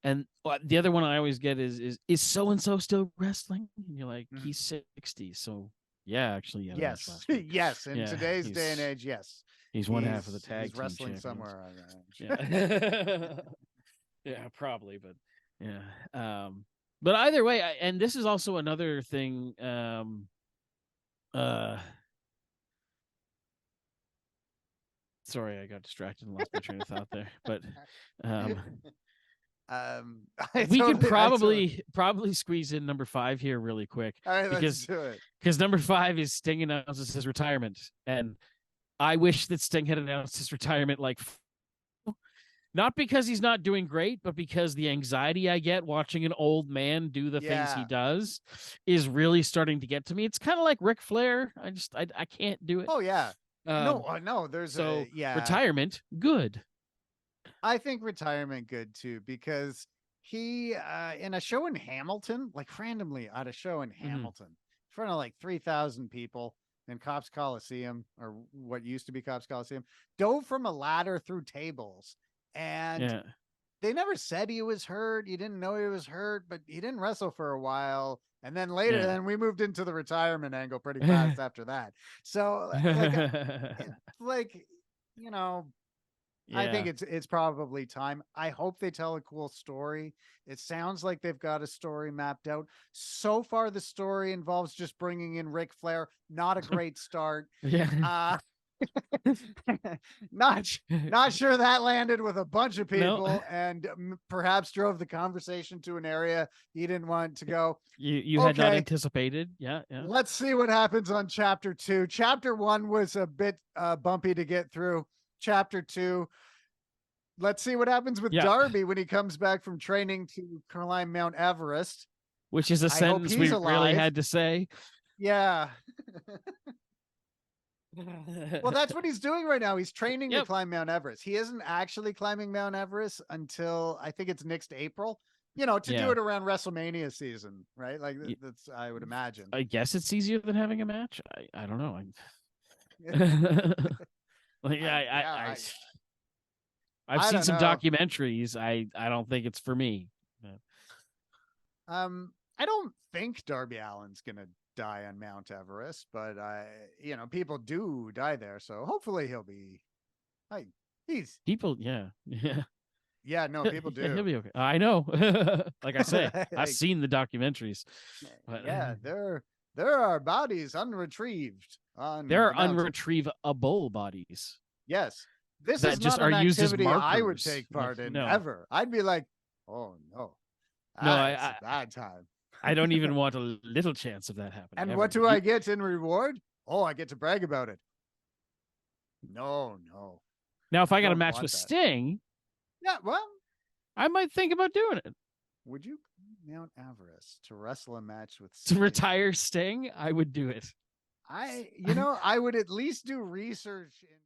and the other one I always get is so and so still wrestling? And you're like, he's 60, so yeah, actually, yeah, yes, yes. In today's day and age, yes, he's one half of the tag he's team wrestling champions. somewhere on that. Yeah, yeah, probably, but yeah. But either way, and this is also another thing. Sorry, I got distracted and lost my train of thought there. But we could probably squeeze in number 5 here really quick. All right, let's do it. Because number 5 is Sting announces his retirement, and I wish that Sting had announced his retirement like. Not because he's not doing great, but because the anxiety I get watching an old man do the things he does is really starting to get to me. It's kind of like Ric Flair. I can't do it. Oh yeah. No. There's retirement good. I think retirement good too, because he in a show in Hamilton, like randomly at a show in Hamilton, in front of like 3,000 people in Cops Coliseum, or what used to be Cops Coliseum, dove from a ladder through tables. And they never said he was hurt. You didn't know he was hurt, but he didn't wrestle for a while. And then later, then we moved into the retirement angle pretty fast after that. So I think it's probably time. I hope they tell a cool story. It sounds like they've got a story mapped out. So far, the story involves just bringing in Ric Flair. Not a great start. Not sure that landed with a bunch of people, and perhaps drove the conversation to an area you didn't want to go. You had not anticipated. Yeah. Let's see what happens on chapter 2. Chapter 1 was a bit bumpy to get through. Chapter 2, let's see what happens with Darby when he comes back from training to climb Mount Everest, which is a sentence we really had to say. Yeah. Well, that's what he's doing right now. He's training to Yep. climb Mount Everest. He isn't actually climbing Mount Everest until I think it's next April. You know, to do Yeah. it around WrestleMania season, right? Like that's I would imagine. I guess it's easier than having a match. I don't know. Like I've seen don't some know. documentaries. I don't think it's for me. I don't think Darby Allin's gonna die on Mount Everest, but people do die there, so hopefully he'll be like People, yeah. yeah, no, people do. He'll be okay. I know. Like I say, I've Like, seen the documentaries. But, yeah, there are bodies unretrieved on there are the mountain. unretrievable bodies. Yes. This that is just not an are used as activity I would markers. take part in No. ever. I'd be like, oh no. No, That's a bad time. I don't even want a little chance of that happening. And ever. what do I get in reward? Oh, I get to brag about it. No. Now, if I got a don't match want with that. Sting, Yeah, well, I might think about doing it. would you Mount Everest to wrestle a match with To Sting? retire Sting, I would do it. I would at least do research in